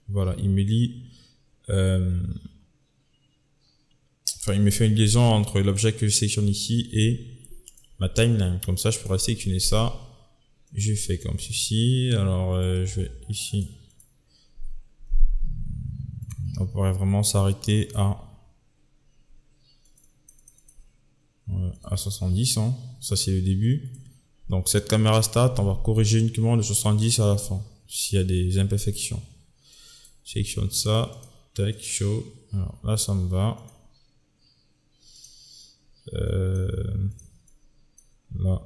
voilà, il me lie enfin il me fait une liaison entre l'objet que je sélectionne ici et ma timeline. Comme ça je pourrais sélectionner ça. Je fais comme ceci. Alors je vais ici, on pourrait vraiment s'arrêter à 70 hein. Ça c'est le début. Donc cette caméra stat, on va corriger uniquement le 70 à la fin s'il y a des imperfections. Sélectionne ça, tac, show. Alors là ça me va. Là.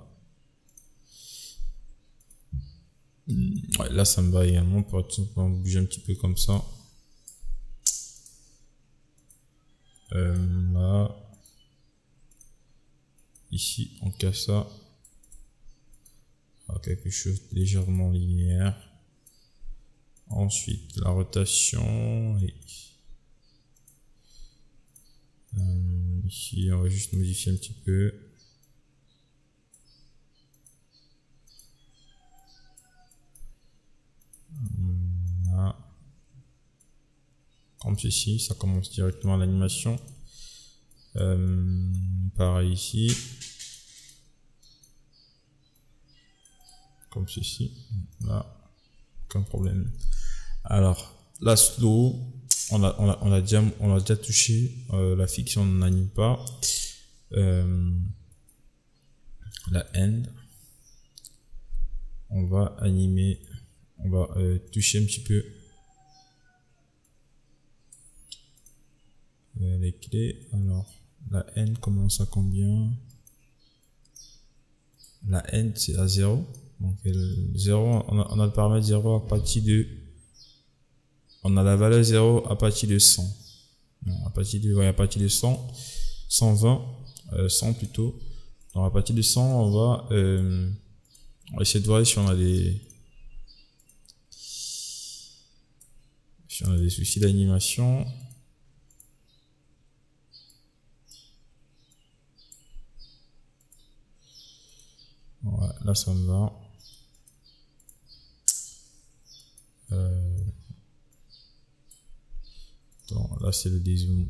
Ouais, là ça me va également, pour tout simplement bouger un petit peu comme ça. Là. Ici on casse ça. Alors, quelque chose de légèrement linéaire. Ensuite la rotation. Et ici on va juste modifier un petit peu. Là. Comme ceci, ça commence directement l'animation. Pareil ici. Comme ceci. Là. Aucun problème. Alors, la slow, on a déjà touché. La fiction, on n'anime pas. La end. On va animer. On va toucher un petit peu les clés. Alors, la n commence à combien? La n c'est à 0. Donc 0, on a le paramètre 0 à partir de, on a la valeur 0 à partir de 100. Non, à partir de 100, 120, 100 plutôt. Donc à partir de 100, on va essayer de voir si on a des soucis d'animation. Ouais, là ça me va. Donc, là c'est le dézoom.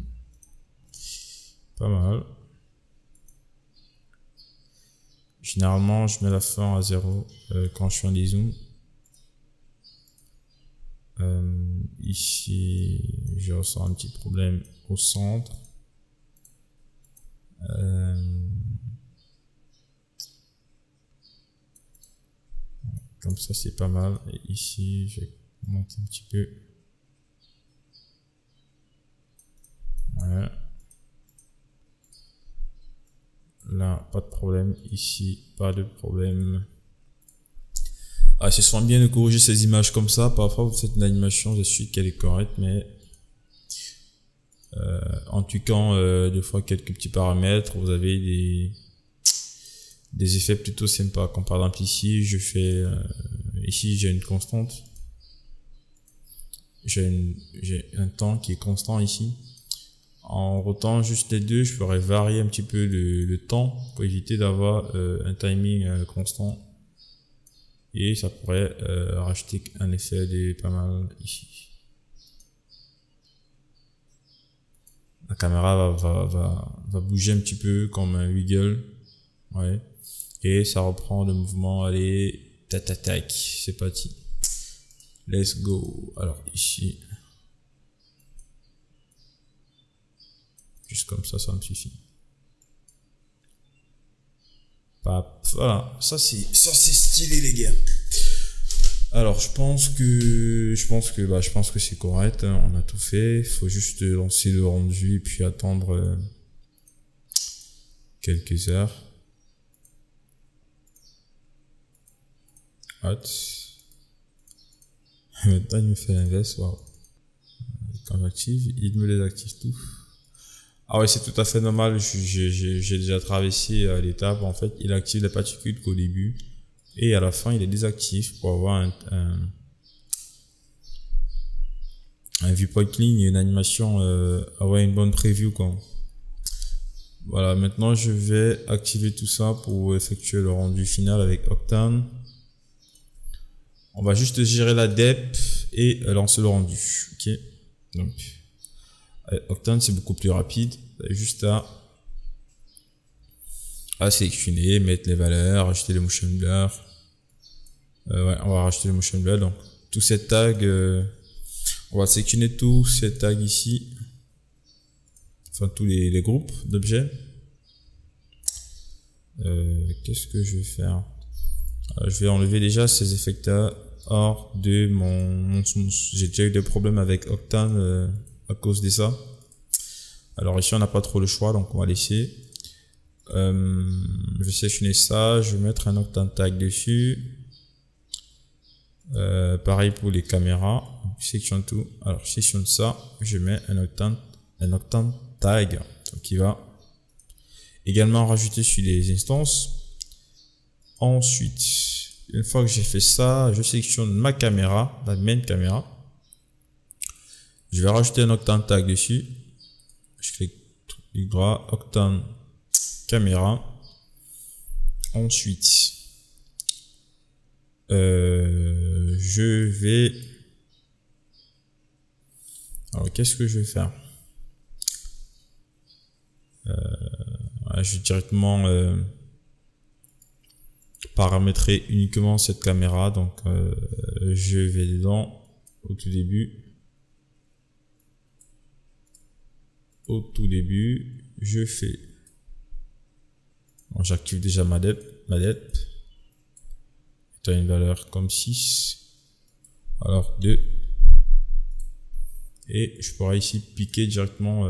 Pas mal. Généralement je mets la fin à 0 quand je suis en dézoom. Ici je ressens un petit problème au centre. Comme ça c'est pas mal. Et ici je vais monter un petit peu. Ouais. Là pas de problème. Ici pas de problème. Ah, c'est souvent bien de corriger ces images comme ça. Parfois vous faites une animation de suite qu'elle est correcte, mais en tuant deux fois quelques petits paramètres, vous avez des effets plutôt sympas. Comme par exemple ici, je fais ici j'ai une constante, j'ai un temps qui est constant ici. En rotant juste les deux, je pourrais varier un petit peu le temps pour éviter d'avoir un timing constant. Et ça pourrait racheter un effet de pas mal ici. La caméra va bouger un petit peu comme un wiggle. Ouais. Et ça reprend le mouvement. Allez, tac tac tac, c'est parti. Let's go. Alors ici, Juste comme ça me suffit. Voilà, ça c'est stylé les gars. Alors je pense que c'est correct, hein, on a tout fait. Il faut juste lancer le rendu et puis attendre quelques heures. Hot. Maintenant il me fait l'inverse, waouh. Quand j'active, il me les active tout. Ah ouais, c'est tout à fait normal. J'ai déjà traversé l'étape. En fait, il active les particules qu'au début et à la fin, il les désactive pour avoir un viewport clean et une animation, avoir une bonne preview quoi. Voilà, maintenant je vais activer tout ça pour effectuer le rendu final avec Octane. On va juste gérer la dep et lancer le rendu. Ok, donc Octane c'est beaucoup plus rapide. Juste à sélectionner, mettre les valeurs, rajouter les motion blur. Ouais, on va rajouter les motion blur. Donc tous ces tags, on va sélectionner tous ces tags ici, enfin tous les groupes d'objets. Qu'est-ce que je vais faire? Je vais enlever déjà ces effects-là hors de mon j'ai déjà eu des problèmes avec Octane à cause de ça. Alors ici on n'a pas trop le choix, donc on va laisser. Je vais sélectionner ça, je vais mettre un Octane tag dessus. Pareil pour les caméras, je sélectionne tout. Alors je sélectionne ça, je mets un Octane tag, donc il va également rajouter sur les instances. Ensuite, une fois que j'ai fait ça, je sélectionne ma caméra, la main caméra. Je vais rajouter un Octane tag dessus. Je clique droit, Octane caméra. Ensuite, je vais... Alors, qu'est-ce que je vais faire? Je vais directement paramétrer uniquement cette caméra. Donc, je vais dedans au tout début. Je fais... Bon, j'active déjà ma dep. Tu as une valeur comme 6. Alors 2. Et je pourrais ici piquer directement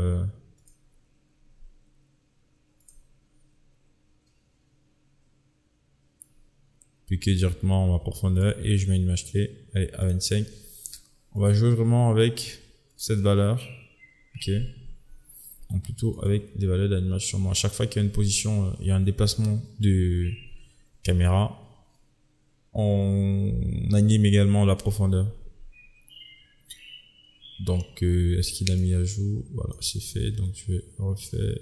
ma profondeur et je mets une image clé. Allez, à 25. On va jouer vraiment avec cette valeur. Ok. Donc plutôt avec des valeurs d'animation. Bon, à chaque fois qu'il y a une position, il y a un déplacement de caméra. On anime également la profondeur. Donc, est-ce qu'il a mis à jour? Voilà, c'est fait. Donc, je vais refaire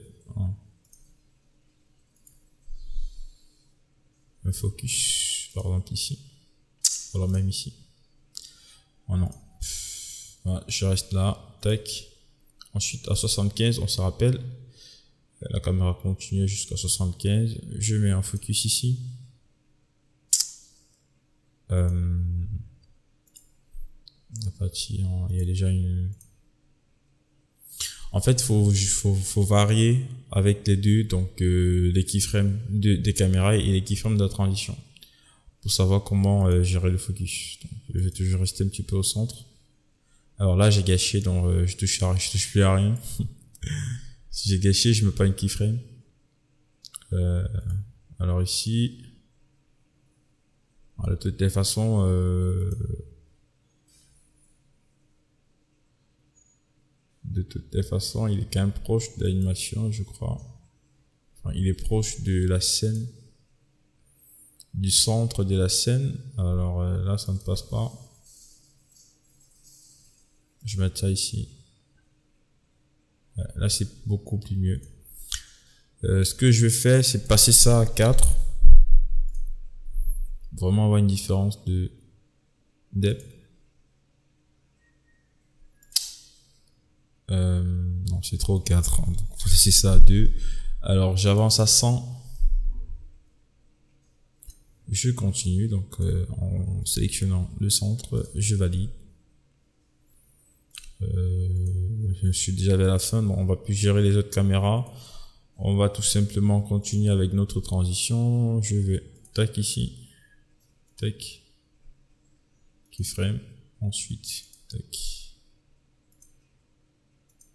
un focus, par exemple ici. Voilà, même ici. Oh non. Voilà, je reste là. Tac. Ensuite, à 75, on se rappelle. La caméra continue jusqu'à 75. Je mets un focus ici. La partie, il y a déjà une... En fait, faut varier avec les deux, donc les keyframes des caméras et les keyframes de la transition pour savoir comment gérer le focus. Donc, je vais toujours rester un petit peu au centre. Alors là, j'ai gâché, donc je touche plus à rien. Si j'ai gâché, je mets pas une keyframe. Alors ici, de toutes les façons, il est quand même proche de l'animation, je crois. Enfin, il est proche de la scène, du centre de la scène. Alors là, ça ne passe pas. Je vais mettre ça ici. Là, c'est beaucoup plus mieux. Ce que je vais faire, c'est passer ça à 4. Vraiment avoir une différence de depth. Non, c'est trop 4. Donc, on va laisser ça à 2. Alors, j'avance à 100. Je continue. Donc, en sélectionnant le centre, je valide. je suis déjà vers la fin, donc on va plus gérer les autres caméras. On va tout simplement continuer avec notre transition. Je vais tac ici, tac, keyframe, ensuite tac,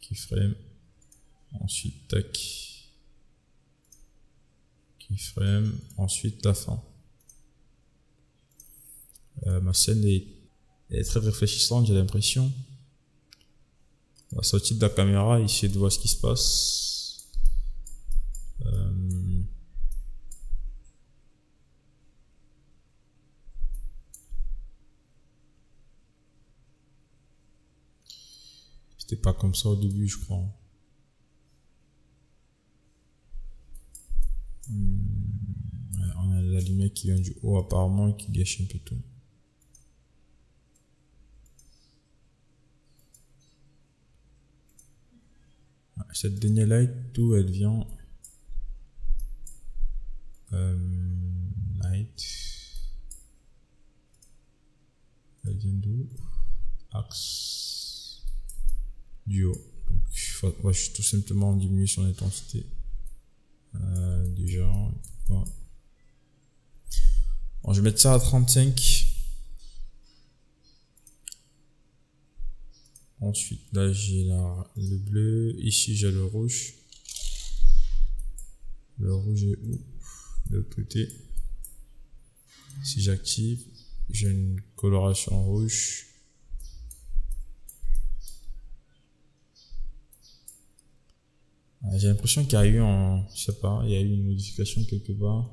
keyframe, ensuite tac, keyframe, ensuite la fin. Ma scène est très réfléchissante, j'ai l'impression. On va sortir de la caméra, essayer de voir ce qui se passe. C'était pas comme ça au début, je crois. Ouais, on a la lumière qui vient du haut apparemment et qui gâche un peu tout. Cette dernière light, d'où elle vient? Light. Elle vient d'où? Axe. Du haut. Donc, je suis tout simplement diminuer son intensité. Déjà. Bon, je vais mettre ça à 35. Ensuite, là, j'ai le bleu. Ici, j'ai le rouge. Le rouge est où? De l'autre côté. Si j'active, j'ai une coloration rouge. J'ai l'impression qu'il y a eu je sais pas, il y a eu une modification quelque part.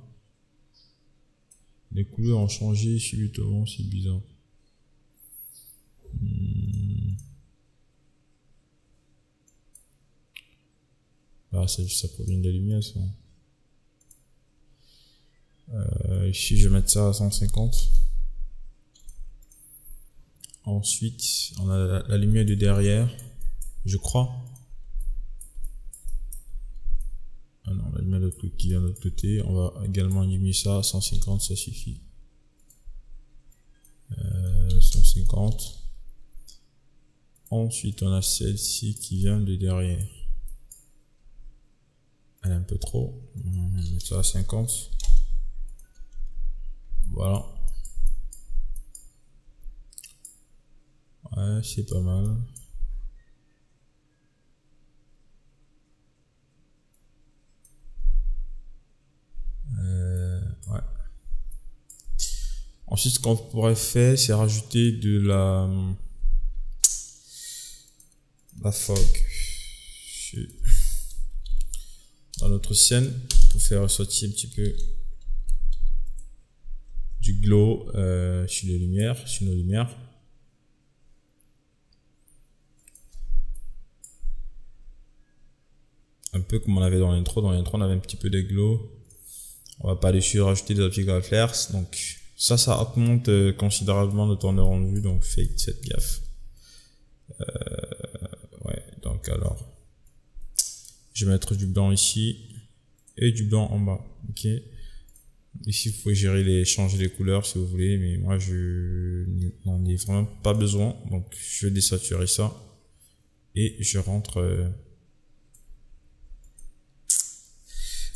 Les couleurs ont changé subitement, c'est bizarre. Ah, ça provient de la lumière, ça. Ici, je vais mettre ça à 150. Ensuite, on a la lumière de derrière, je crois. Ah non, la lumière de l'autre côté qui vient de l'autre côté. On va également diminuer ça à 150, ça suffit. 150. Ensuite, on a celle-ci qui vient de derrière. Elle est un peu trop. On va mettre ça à 50. Voilà. Ouais, c'est pas mal. Ouais. Ensuite, ce qu'on pourrait faire, c'est rajouter de la fog dans notre scène pour faire ressortir un petit peu du glow sur les lumières, sur nos lumières. Un peu comme on avait dans l'intro. Dans l'intro, on avait un petit peu de glow. On va pas dessus rajouter des optical flares. Donc ça augmente considérablement le temps de rendu. Donc faites gaffe. Ouais, donc alors, je vais mettre du blanc ici et du blanc en bas. Ok. Ici, vous pouvez changer les couleurs si vous voulez, mais moi je n'en ai vraiment pas besoin. Donc je vais désaturer ça et je rentre.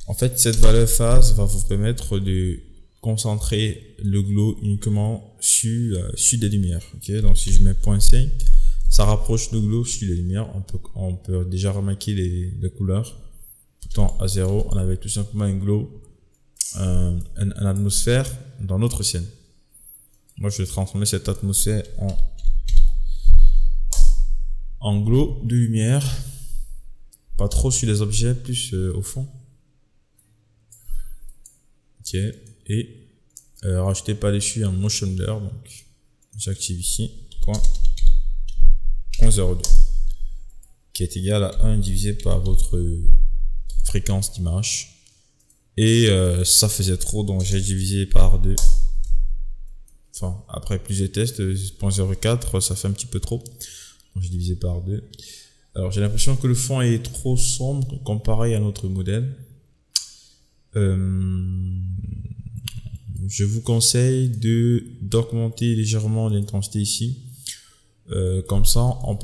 En fait, cette valeur phase va vous permettre de concentrer le glow uniquement sur des lumières. Ok, donc si je mets 0.5, ça rapproche le glow sur les lumières. On peut déjà remarquer les couleurs. Pourtant à 0, on avait tout simplement un glow, une atmosphère dans notre scène. Moi, je vais transformer cette atmosphère en glow de lumière, pas trop sur les objets, plus au fond. Ok, et rajouter par-dessus un motion blur, donc j'active ici, point 0.02, qui est égal à 1 divisé par votre fréquence d'image. Et ça faisait trop, donc j'ai divisé par 2. Enfin, après plusieurs tests, 0.04, ça fait un petit peu trop. Donc j'ai divisé par 2. Alors j'ai l'impression que le fond est trop sombre comparé à notre modèle. Je vous conseille d'augmenter légèrement l'intensité ici. Comme ça, on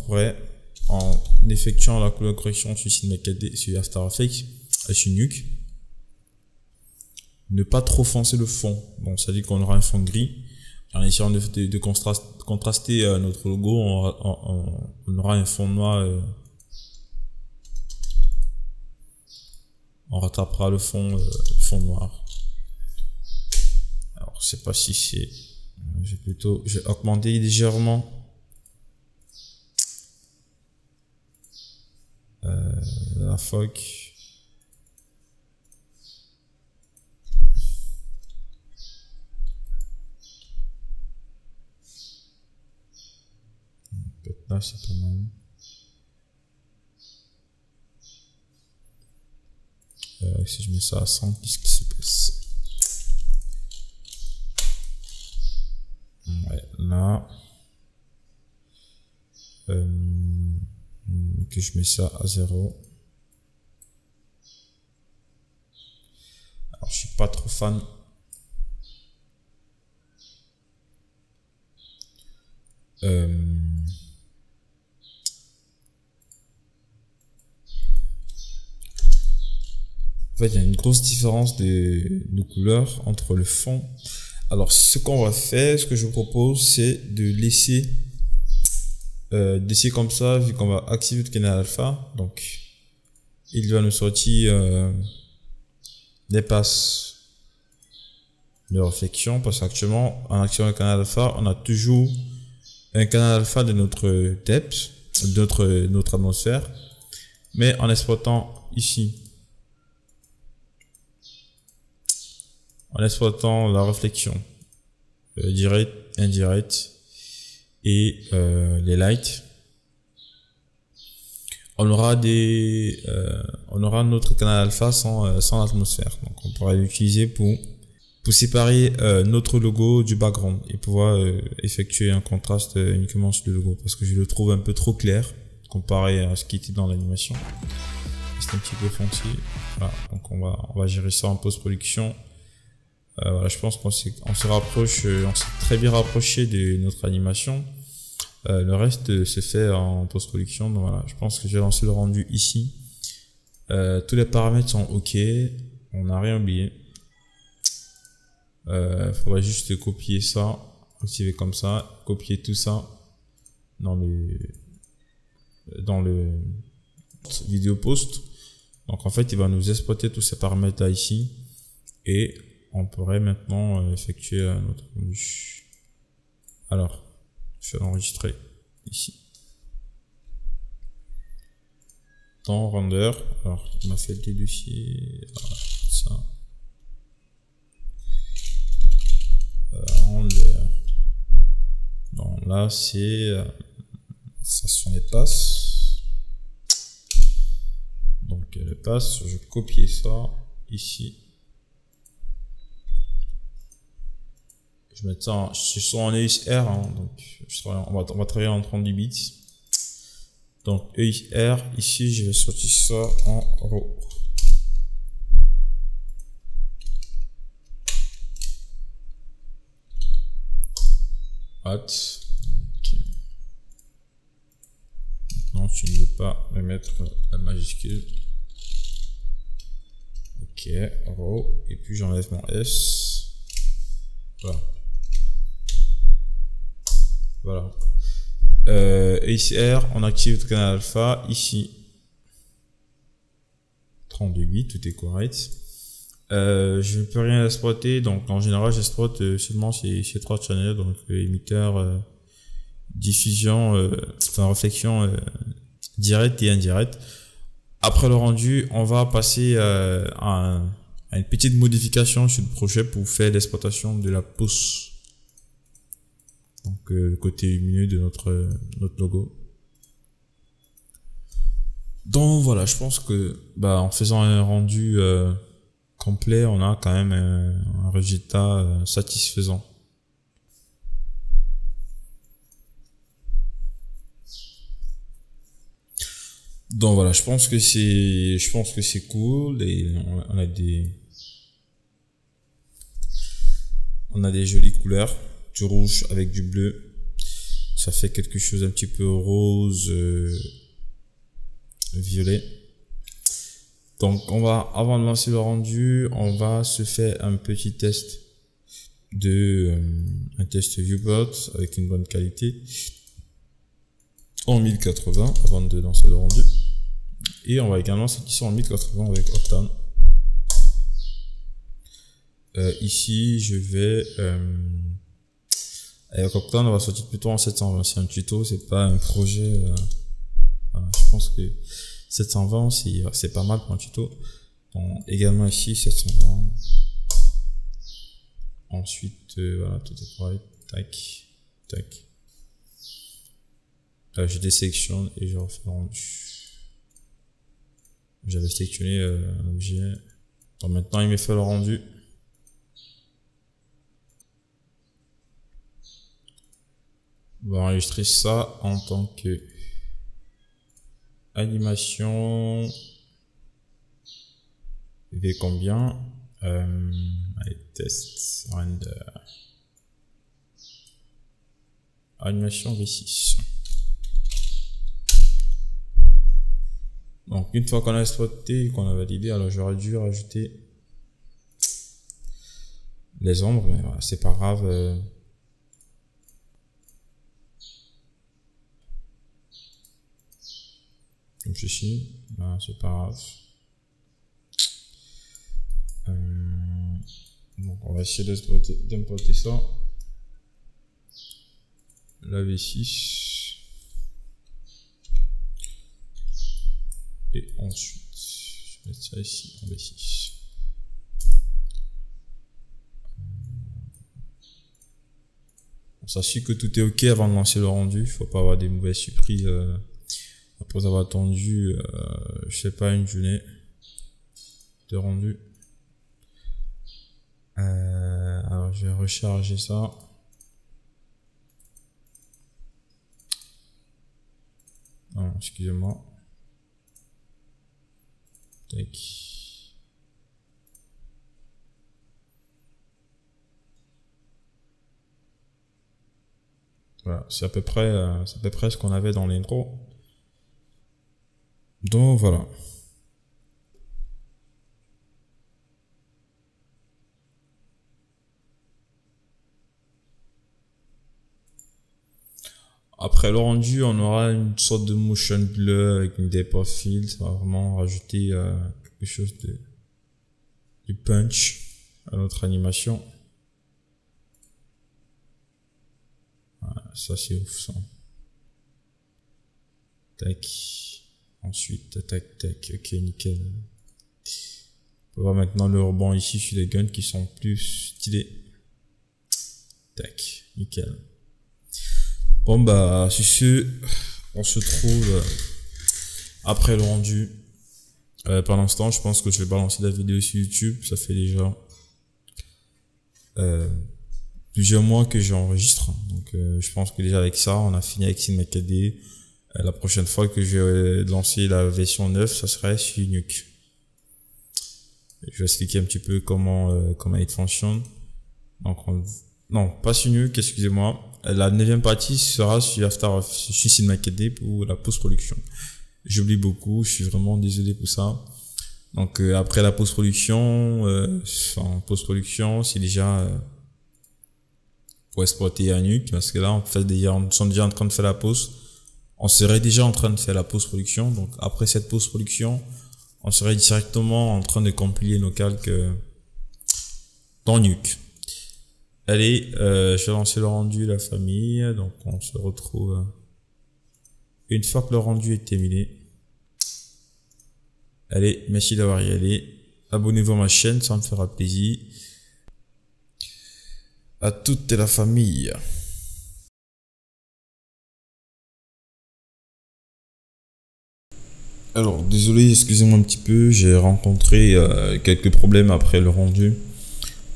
en effectuant la couleur correction sur CinemaKD, sur After Effects, sur Nuke. Ne pas trop foncer le fond. Donc, ça dit qu'on aura un fond gris. En essayant de contraster notre logo, on aura un fond noir. On rattrapera le fond noir. Alors, je sais pas si c'est... J'ai augmenté légèrement la fog. Peut-être là, c'est pas mal. Si je mets ça à 100, qu'est-ce qui se passe? Ouais, là. Que je mets ça à 0. Alors, je suis pas trop fan. En fait, il y a une grosse différence de couleur entre le fond. Alors, ce qu'on va faire, ce que je vous propose, c'est de laisser comme ça, vu qu'on va activer le canal alpha. Donc, il va nous sortir des passes de réflexion, parce qu'actuellement, en activant le canal alpha, on a toujours un canal alpha de notre depth, de notre atmosphère, mais en exploitant ici, en exploitant la réflexion direct, indirect et les lights, on aura notre canal alpha sans atmosphère. Donc on pourra l'utiliser pour séparer notre logo du background et pouvoir effectuer un contraste uniquement sur le logo, parce que je le trouve un peu trop clair comparé à ce qui était dans l'animation. C'est un petit peu foncé. Voilà, donc on va gérer ça en post-production. Voilà, je pense qu'on s'est très bien rapproché de notre animation. Le reste se fait en post-production. Donc voilà, je pense que je vais lancer le rendu ici. Tous les paramètres sont OK. On n'a rien oublié. Faudrait juste copier ça, activer comme ça, copier tout ça dans le vidéo post. Donc en fait, il va nous exploiter tous ces paramètres là ici et on pourrait maintenant effectuer notre rendu. Alors, je vais l'enregistrer ici. Dans render, alors il m'a fait le dossier, voilà, ça. Render. Donc là, c'est ça sont les passes. Donc les passes, je copie ça ici. Je vais mettre ça sur un EXR, hein, donc on va travailler en 32 bits. Donc EXR, ici je vais sortir ça en RAW. Okay. Maintenant tu ne veux pas me mettre la majuscule. Ok, RAW, et puis j'enlève mon S. Voilà. Voilà. ACR, on active le canal alpha ici. 32 bits, tout est correct. Je ne peux rien exploiter, donc en général j'exploite seulement ces trois channels, donc émetteur, diffusion, enfin réflexion directe et indirecte. Après le rendu, on va passer à une petite modification sur le projet pour faire l'exploitation de la pousse. Donc le côté lumineux de notre logo. Donc voilà, je pense que en faisant un rendu complet, on a quand même un résultat satisfaisant. Donc voilà, je pense que c'est cool et on a des jolies couleurs, du rouge avec du bleu. Ça fait quelque chose un petit peu rose, violet. Donc on va, avant de lancer le rendu, on va se faire un petit test un test viewport avec une bonne qualité en 1080 avant de lancer le rendu. Et on va également sortir en 1080 avec Octane. Ici je vais avec Octane, on va sortir plutôt en 720. C'est un tuto, c'est pas un projet. Voilà, je pense que 720 c'est pas mal pour un tuto. Donc, également ici 720. Ensuite voilà, tout est pareil. Tac, tac. Là, je désélectionne et je refais le rendu. J'avais sélectionné un objet. Donc maintenant il me fait le rendu. On va enregistrer ça en tant que animation. V combien? Allez, test render. Animation V6. Donc une fois qu'on a exploité et qu'on a validé, alors j'aurais dû rajouter les ombres, mais voilà, c'est pas grave. Comme ceci, voilà, c'est pas grave. Donc on va essayer d'importer ça. La V6. Et ensuite, je vais mettre ça ici en V6. On s'assure que tout est ok avant de lancer le rendu. Il ne faut pas avoir des mauvaises surprises après avoir attendu, je sais pas, une journée de rendu. Alors je vais recharger ça. Non, excusez-moi. Tac. Voilà, c'est à peu près ce qu'on avait dans l'intro. Donc voilà. Après le rendu, on aura une sorte de motion blur avec une depth of field. Ça va vraiment rajouter quelque chose de punch à notre animation. Voilà, ça c'est ouf ça. Tac. Ensuite, tac, tac. Ok, nickel. On peut voir maintenant le rebond ici sur les guns qui sont plus stylés. Tac, nickel. Bon bah sur ce, on se trouve après le rendu. Pour l'instant, je pense que je vais balancer la vidéo sur YouTube. Ça fait déjà plusieurs mois que j'enregistre. Donc je pense que déjà avec ça, on a fini avec CinemaKD. La prochaine fois que je vais lancer la version 9, ça serait sur Nuke. Je vais expliquer un petit peu comment il fonctionne. Donc non, pas sur Nuke, excusez-moi. La 9e partie sera sur sur CinemaKD pour la post-production. J'oublie beaucoup, je suis vraiment désolé pour ça. Donc après la post-production, c'est déjà pour exporter à Nuke, parce que là on sont déjà en train de faire la post. On serait déjà en train de faire la post-production. Donc après cette post-production, on serait directement en train de compiler nos calques dans Nuke. Allez, je vais lancer le rendu, la famille. Donc on se retrouve une fois que le rendu est terminé. Allez, merci d'avoir y allé. Abonnez-vous à ma chaîne, ça me fera plaisir. À toute la famille. Alors, désolé, excusez-moi un petit peu, j'ai rencontré quelques problèmes après le rendu.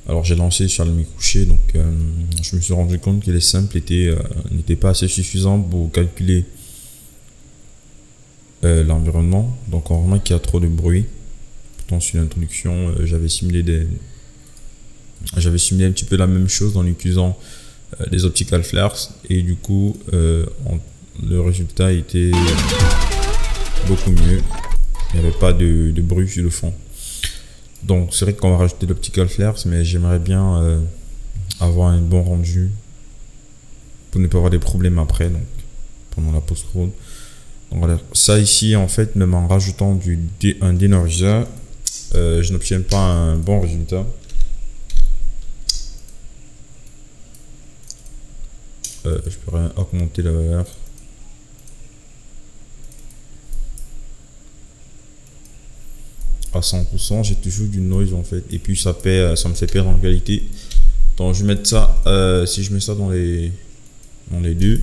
Alors, j'ai lancé sur le mi coucher, donc je me suis rendu compte que les simples n'étaient pas assez suffisants pour calculer l'environnement. Donc, on remarque qu'il y a trop de bruit. Pourtant, sur l'introduction, j'avais simulé un petit peu la même chose en utilisant des optical flares, et du coup, le résultat était beaucoup mieux. Il n'y avait pas de bruit sur le fond. Donc c'est vrai qu'on va rajouter l'optical flares, mais j'aimerais bien avoir un bon rendu pour ne pas avoir des problèmes après, donc pendant la post-prod. Donc voilà, ça ici en fait, même en rajoutant un dénoiser, je n'obtiens pas un bon résultat. Je pourrais augmenter la valeur. À 100%, j'ai toujours du noise en fait, et puis ça me fait perdre en qualité. Donc je vais mettre ça, si je mets ça dans les deux,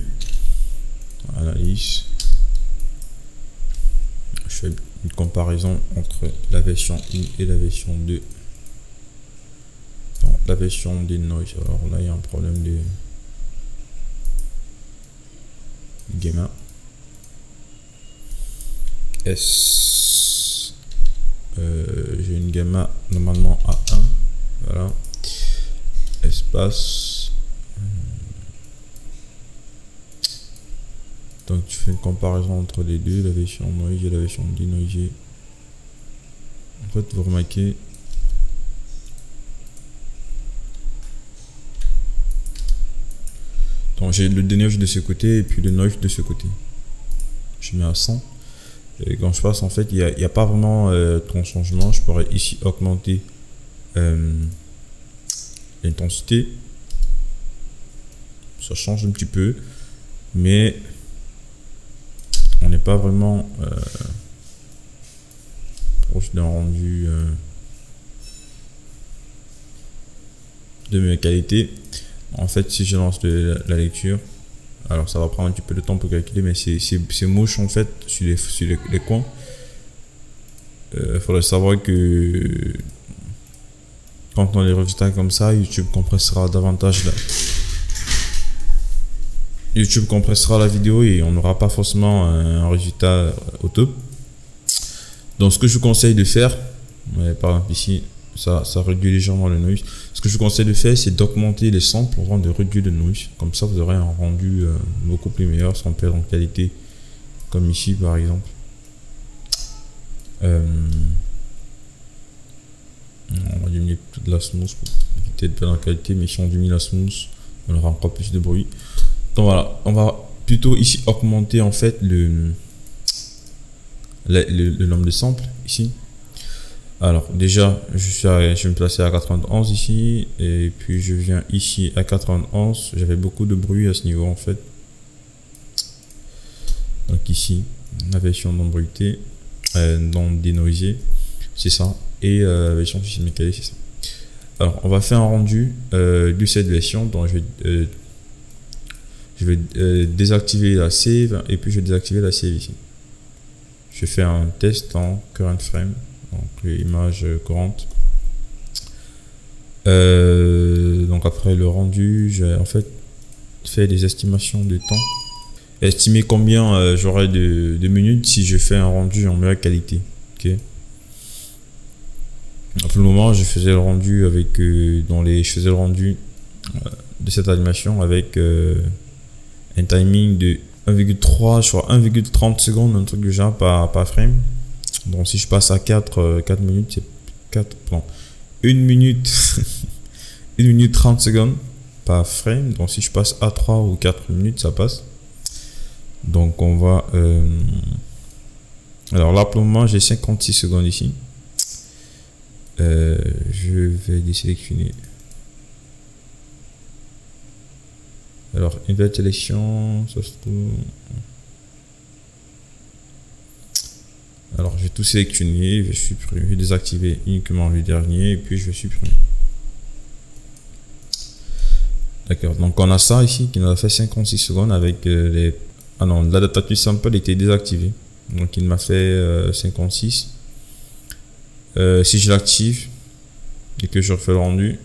analyse, je fais une comparaison entre la version 1 et la version 2. Donc la version des noise, alors là il y a un problème de gamma. J'ai une gamma normalement à 1, voilà, espace, donc tu fais une comparaison entre les deux, la version noise et la version denoisée. En fait vous remarquez donc j'ai le denoise de ce côté et puis le noise de ce côté, je mets à 100. Et quand je passe, en fait, il n'y a pas vraiment ton changement. Je pourrais ici augmenter l'intensité. Ça change un petit peu, mais on n'est pas vraiment proche d'un rendu de meilleure qualité. En fait, si je lance la lecture, alors ça va prendre un petit peu de temps pour calculer, mais c'est moche en fait sur les coins. Faudrait savoir que quand on a les résultats comme ça, YouTube compressera davantage YouTube compressera la vidéo et on n'aura pas forcément un résultat au top. Donc ce que je vous conseille de faire, par exemple ici, ça réduit légèrement le noise. Ce que je vous conseille de faire, c'est d'augmenter les samples pour de réduire le noise. Comme ça, vous aurez un rendu beaucoup plus meilleur sans perdre en qualité, comme ici par exemple. On va diminuer toute la smooth pour éviter de perdre en qualité, mais si on diminue la smooth, on aura encore plus de bruit. Donc voilà, on va plutôt ici augmenter en fait le nombre de samples ici. Alors déjà je vais me placer à 91 ici, et puis je viens ici à 91. J'avais beaucoup de bruit à ce niveau en fait. Donc ici la version non bruitée, non dénoisée, c'est ça, et la version système mécanique, c'est ça. Alors on va faire un rendu de cette version. Donc je vais désactiver la save, et puis je vais désactiver la save ici. Je fais un test en current frame, donc l'image courante. Donc après le rendu, j'ai en fait fait des estimations de temps, estimer combien j'aurai de minutes si je fais un rendu en meilleure qualité. Ok. Pour le moment, je faisais le rendu avec je faisais le rendu de cette animation avec un timing de 1,3 sur 1,30 secondes, un truc du genre par frame. Donc si je passe à 4 minutes, c'est 1 minute 1 minute 30 secondes par frame. Donc si je passe à 3 ou 4 minutes, ça passe. Donc on va alors là pour le moment j'ai 56 secondes ici. Je vais désélectionner. Alors invert sélection, ça se trouve. Alors je vais tout sélectionner, je vais supprimer, je vais désactiver uniquement le dernier, et puis je vais supprimer. D'accord, donc on a ça ici qui nous a fait 56 secondes avec les... Ah non, l'adaptative sample était désactivé, donc il m'a fait 56. Si je l'active et que je refais le rendu,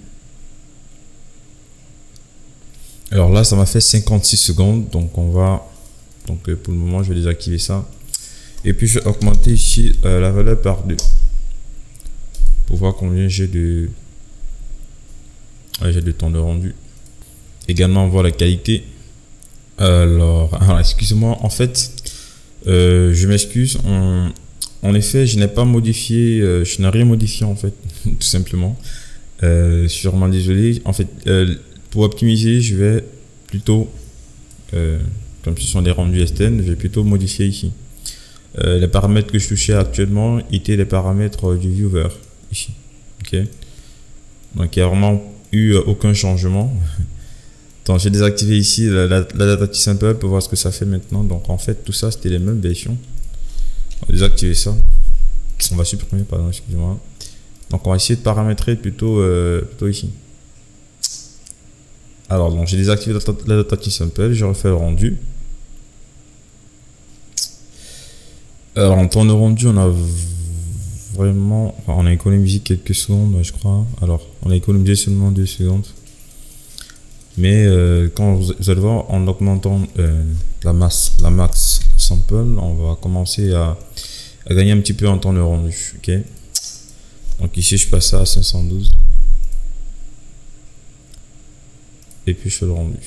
alors là ça m'a fait 56 secondes. Donc on va, donc pour le moment je vais désactiver ça, et puis je vais augmenter ici la valeur par 2 pour voir combien j'ai de temps de rendu. Également on voit la qualité. Alors excusez-moi, en fait Je m'excuse. En effet, je n'ai pas modifié, je n'ai rien modifié en fait, tout simplement. Sûrement désolé. En fait, pour optimiser, je vais plutôt, comme ce sont des rendus STN, je vais plutôt modifier ici. Les paramètres que je touchais actuellement étaient les paramètres du viewer ici. Ok. Donc il n'y a vraiment eu aucun changement. Donc j'ai désactivé ici la data sample pour voir ce que ça fait maintenant. Donc en fait tout ça c'était les mêmes versions. On va désactiver ça. On va supprimer, pardon, excusez-moi. Donc on va essayer de paramétrer plutôt ici. Alors donc j'ai désactivé la data sample, je refais le rendu. Alors en temps de rendu on a vraiment, enfin, on a économisé quelques secondes je crois. Alors on a économisé seulement 2 secondes. Mais quand vous allez voir, en augmentant la max sample, on va commencer à gagner un petit peu en temps de rendu. Ok. Donc ici je passe à 512 et puis je fais le rendu.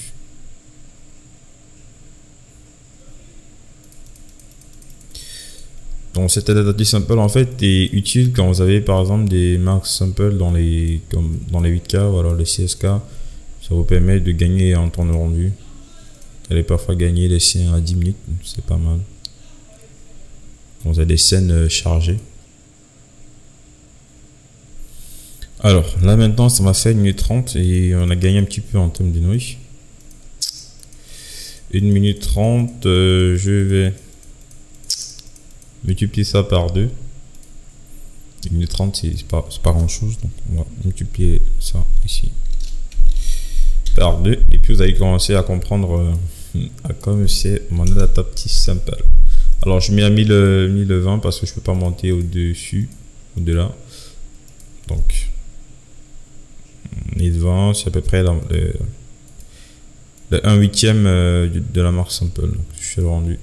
Donc cette data sample en fait est utile quand vous avez par exemple des max samples dans les 8K, voilà, les CSK. Ça vous permet de gagner en temps de rendu. Vous allez parfois gagner les scènes à 10 minutes, c'est pas mal. Vous avez des scènes chargées. Alors là maintenant ça m'a fait 1 minute 30 et on a gagné un petit peu en termes de noise. 1 minute 30, je vais multiplier ça par 2. 1 minute 30 c'est pas grand chose, donc on va multiplier ça ici par 2 et puis vous allez commencer à comprendre comme c'est mon adaptative sample. Alors je mets à 1020 parce que je peux pas monter au-dessus, au-delà. Donc 1020 c'est à peu près le 1/8 de la marque sample. Donc je fais le rendu.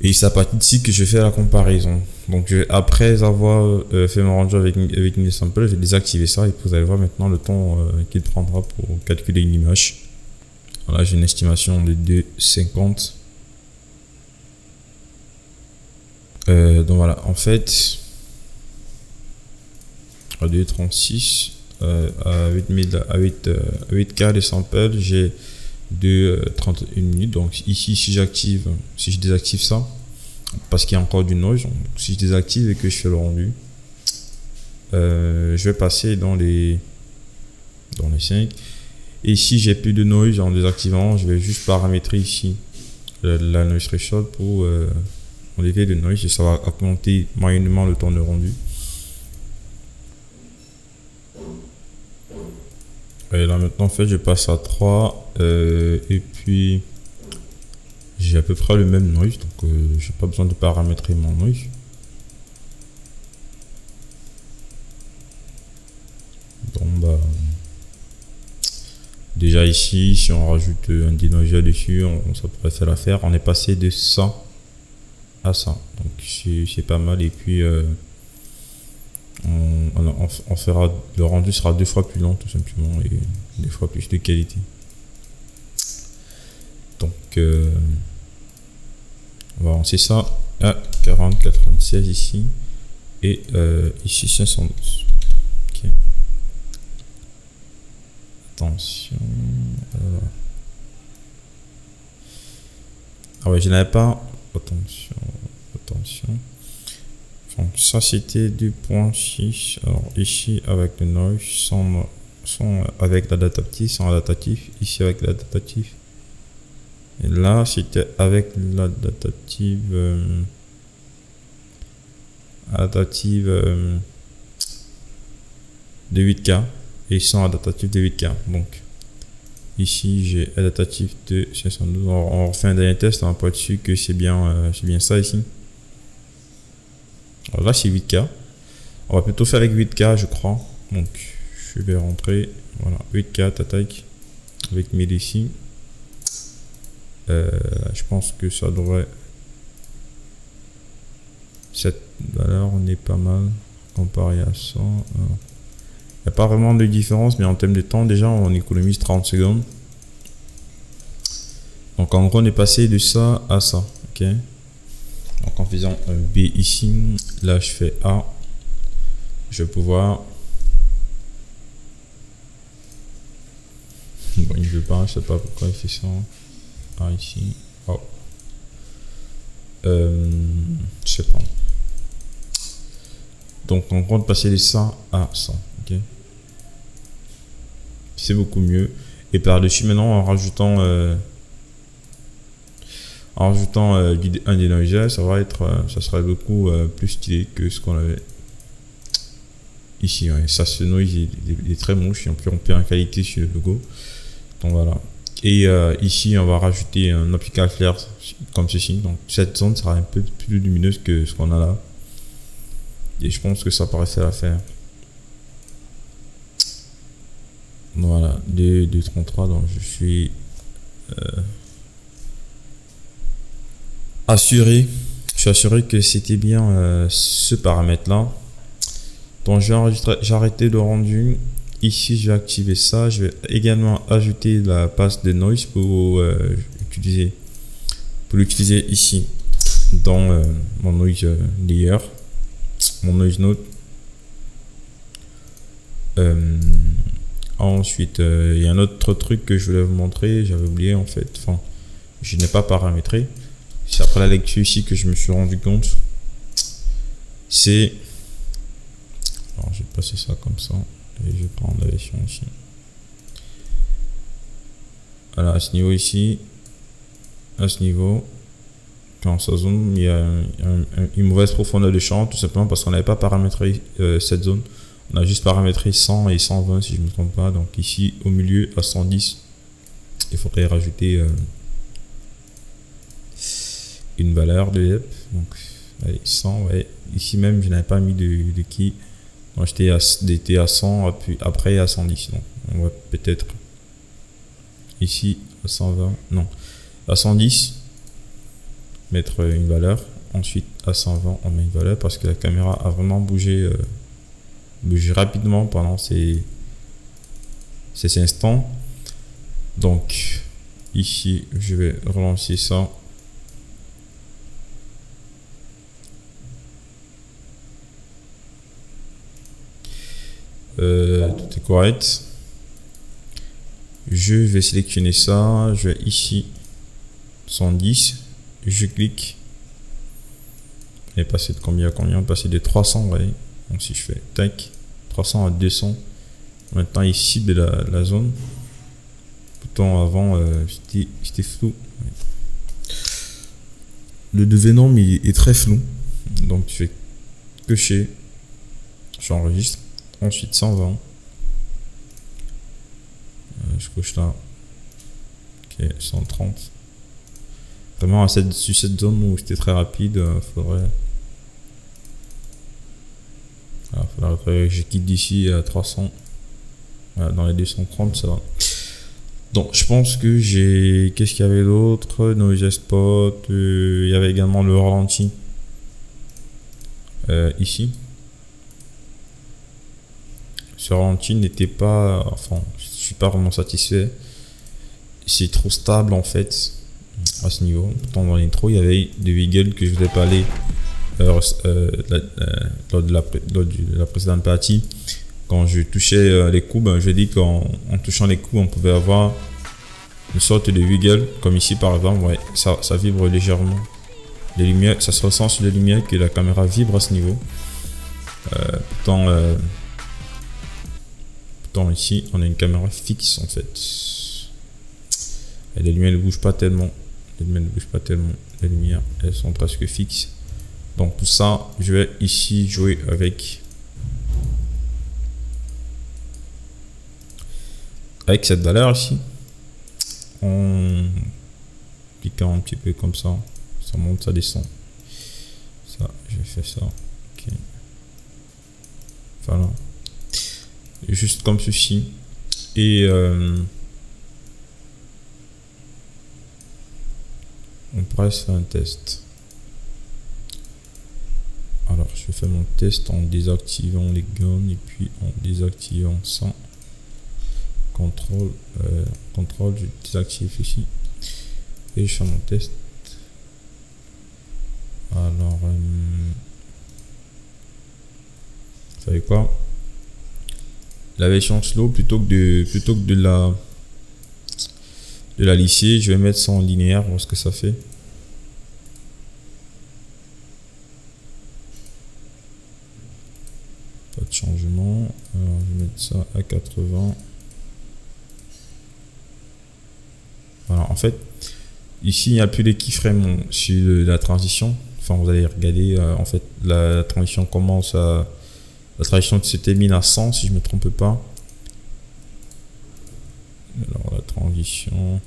Et c'est à partir d'ici que je fais la comparaison. Donc après avoir fait mon rendu avec une sample, je vais désactiver ça et vous allez voir maintenant le temps qu'il prendra pour calculer une image. Voilà, j'ai une estimation de 2,50. Donc voilà, en fait, à 2,36 à 8K de sample, j'ai 31 minutes. Donc ici, si je désactive ça, parce qu'il y a encore du noise, donc, si je désactive et que je fais le rendu, je vais passer dans les 5. Et si j'ai plus de noise en désactivant, je vais juste paramétrer ici la noise threshold pour enlever le noise et ça va augmenter moyennement le temps de rendu. Et là maintenant en fait je passe à 3 et puis j'ai à peu près le même noise, donc j'ai pas besoin de paramétrer mon noise. Donc bah déjà ici si on rajoute un denoiser dessus, ça pourrait faire l'affaire. On est passé de 100 à 100, donc c'est pas mal. Et puis on fera, le rendu sera 2 fois plus long tout simplement et 2 fois plus de qualité. Donc on va lancer ça à 40,96 ici et ici 512. Okay. Attention. Ah ouais, je n'avais pas. Attention. Donc ça c'était 2.6. Alors ici avec le noise, sans avec l'adaptatif, sans adaptatif. Ici avec l'adaptatif. Et là c'était avec l'adaptative de 8K et sans adaptatif de 8K. Donc ici j'ai adaptatif de 512. On refait un dernier test, on va pas être sûr que c'est bien ça ici. Alors là c'est 8K. On va plutôt faire avec 8K je crois. Donc je vais rentrer. Voilà, 8K tac avec 1000 ici. Je pense que ça devrait. Cette valeur on est pas mal comparé à ça. Il n'y a pas vraiment de différence, mais en termes de temps déjà on économise 30 secondes. Donc en gros on est passé de ça à ça, ok. Donc en faisant un B ici, là je fais A, je vais pouvoir, bon il veut pas, je sais pas pourquoi il fait ça, A ici, oh. Je sais pas. Donc en gros de passer de ça à ça, ok. C'est beaucoup mieux. Et par dessus maintenant en rajoutant un dénoiseur, ça va être, ça sera beaucoup plus stylé que ce qu'on avait ici. Ouais. Ça ce noise il est très moche et on perd en qualité sur le logo. Donc voilà. Et ici on va rajouter un optical flare comme ceci. Donc cette zone sera un peu plus lumineuse que ce qu'on a là. Et je pense que ça paraissait l'affaire. Voilà, 2.33, donc je suis assuré. Je suis assuré que c'était bien ce paramètre là. Donc j'ai arrêté le rendu. Ici je vais activer ça. Je vais également ajouter la passe de noise pour l'utiliser ici dans mon noise layer, mon noise node. Ensuite, il y a un autre truc que je voulais vous montrer, j'avais oublié en fait, enfin, je n'ai pas paramétré. C'est après la lecture ici que je me suis rendu compte. C'est, alors je vais passer ça comme ça et je vais prendre la version ici. Voilà, à ce niveau ici, à ce niveau, quand ça zone, il y a une mauvaise profondeur de champ, tout simplement parce qu'on n'avait pas paramétré cette zone. On a juste paramétré 100 et 120 si je ne me trompe pas. Donc ici au milieu à 110, il faudrait rajouter une valeur de depth. Donc allez, 100, ouais. Ici même je n'avais pas mis de key. Moi j'étais à 100 puis après à 110. Donc on va peut-être ici à 120, non, à 110 mettre une valeur. Ensuite à 120 on met une valeur parce que la caméra a vraiment bougé rapidement pendant ces instants. Donc ici je vais relancer ça. Tout est correct. Je vais sélectionner ça, je vais ici 110, je clique. On est passé de combien à combien? On est passé de 300, ouais. Donc si je fais tac 300 à 200, maintenant ici de la zone, pourtant avant c'était flou. Le devenant est très flou, donc tu fais cocher, j'enregistre, ensuite 120, je coche là, ok, 130. Vraiment sur cette zone où c'était très rapide, faudrait que je quitte d'ici à 300. Voilà, dans les 230 ça va. Donc je pense que j'ai, qu'est-ce qu'il y avait d'autre? Noise spot, il y avait également le ralenti ici. Ce ralenti n'était pas, enfin je suis pas vraiment satisfait, c'est trop stable en fait à ce niveau. Pourtant dans l'intro il y avait des wiggles que je voulais pas aller lors de la précédente partie. Quand je touchais les coups, ben, je dis qu'en touchant les coups on pouvait avoir une sorte de wiggle comme ici par exemple. Ouais, ça vibre légèrement, les lumières, ça se ressent sur les lumières que la caméra vibre à ce niveau. Pourtant ici on a une caméra fixe en fait et les lumières ne bougent pas tellement, les lumières elles sont presque fixes. Donc tout ça je vais ici jouer avec cette valeur ici en cliquant un petit peu comme ça, ça monte, ça descend, ça je fais ça, ok, voilà, juste comme ceci. Et on pourrait se faire un test. Alors je fais mon test en désactivant les guns et puis en désactivant ça. Contrôle, je désactive ici. et je fais mon test. Alors, vous savez quoi? La version slow, plutôt que de la lisser, je vais mettre ça en linéaire, voir ce que ça fait. Pas de changement. Alors, je vais mettre ça à 80. Voilà, en fait, ici il n'y a plus les keyframes sur la transition. Enfin, vous allez regarder, en fait, la transition commence à. La transition se termine à 100, si je ne me trompe pas. Alors, la transition.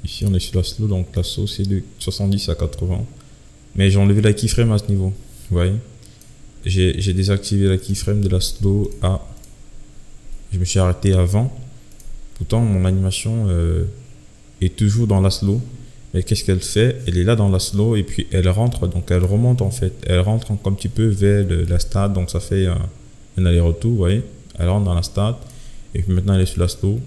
Ici, on est sur la slow, donc la slow c'est de 70 à 80. Mais j'ai enlevé la keyframe à ce niveau. Vous voyez, j'ai désactivé la keyframe de la slow à. Je me suis arrêté à 20. Pourtant, mon animation est toujours dans la slow. Mais qu'est-ce qu'elle fait? Elle est là dans la slow et puis elle rentre. Donc, elle remonte en fait. Elle rentre un petit peu vers la stade. Donc, ça fait un aller-retour. Vous voyez, elle rentre dans la stade. Et puis maintenant, elle est sur la slow.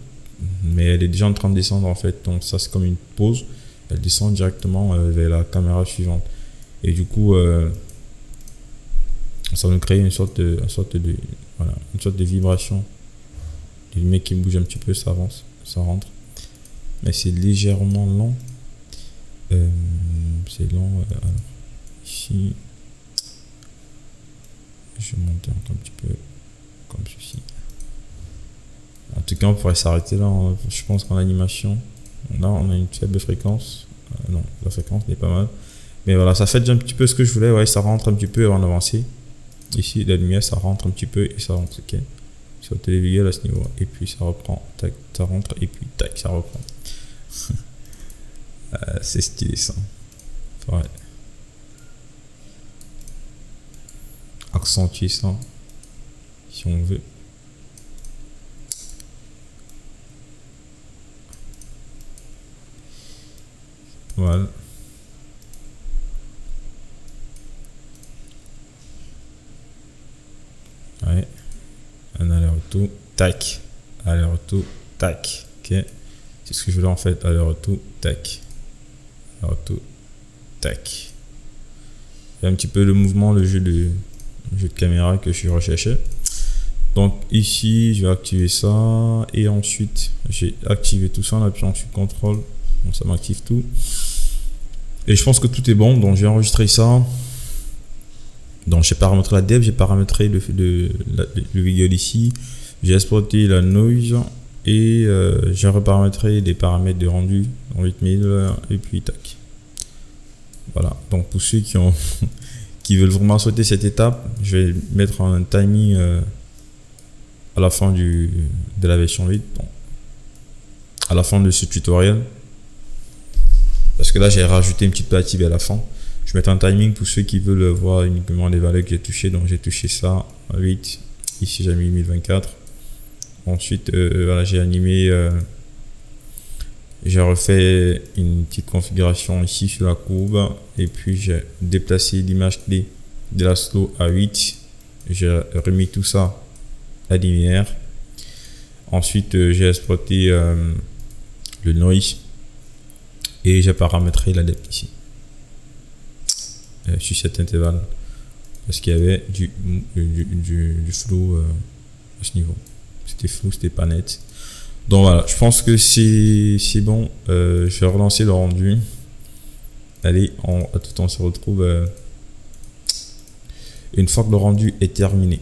Mais elle est déjà en train de descendre en fait. Donc, ça, c'est comme une pause. Elle descend directement vers la caméra suivante. Et du coup, ça nous crée une sorte de vibration. Le mec qui bouge un petit peu, ça avance, ça rentre. Mais c'est légèrement lent. C'est lent. Alors, ici, je vais monter un petit peu comme ceci. En tout cas, on pourrait s'arrêter là. Je pense qu'en animation, là, on a une faible fréquence. Non, la fréquence n'est pas mal. Mais voilà, ça fait déjà un petit peu ce que je voulais. Ouais, ça rentre un petit peu avant d'avancer. Ici, la lumière, ça rentre un petit peu et ça rentre. Ok. Sur le télévisuel à ce niveau et puis ça reprend, tac, ça rentre et puis tac, ça reprend. C'est stylé ça. Ouais. Accentuer ça si on veut. Voilà. Ouais. Un aller-retour, tac, aller-retour, tac, ok, c'est ce que je voulais en fait, aller-retour, tac, aller-retour, tac. Il y a un petit peu le mouvement, le jeu de caméra que je recherchais. Donc ici, je vais activer ça et ensuite, j'ai activé tout ça, en appuyant sur CTRL, donc ça m'active tout. Et je pense que tout est bon, donc j'ai enregistré ça. Donc j'ai paramétré la depth, j'ai paramétré le vidéo ici, j'ai exporté la noise et j'ai reparamétré les paramètres de rendu en 8000 et puis tac. Voilà, donc pour ceux qui veulent vraiment sauter cette étape, je vais mettre un timing à la fin de la version 8, bon, à la fin de ce tutoriel, parce que là j'ai rajouté une petite partie vers la fin. Je vais mettre un timing pour ceux qui veulent voir uniquement les valeurs que j'ai touchées. Donc j'ai touché ça à 8. Ici j'ai mis 1024. Ensuite voilà, j'ai animé. J'ai refait une petite configuration ici sur la courbe. Et puis j'ai déplacé l'image clé de la slow à 8. J'ai remis tout ça à linéaire. Ensuite j'ai exporté le noise. Et j'ai paramétré la depth ici. Sur cet intervalle parce qu'il y avait du flou à ce niveau, c'était flou, c'était pas net. Donc voilà, je pense que c'est bon. Je vais relancer le rendu. Allez, à tout temps on se retrouve une fois que le rendu est terminé.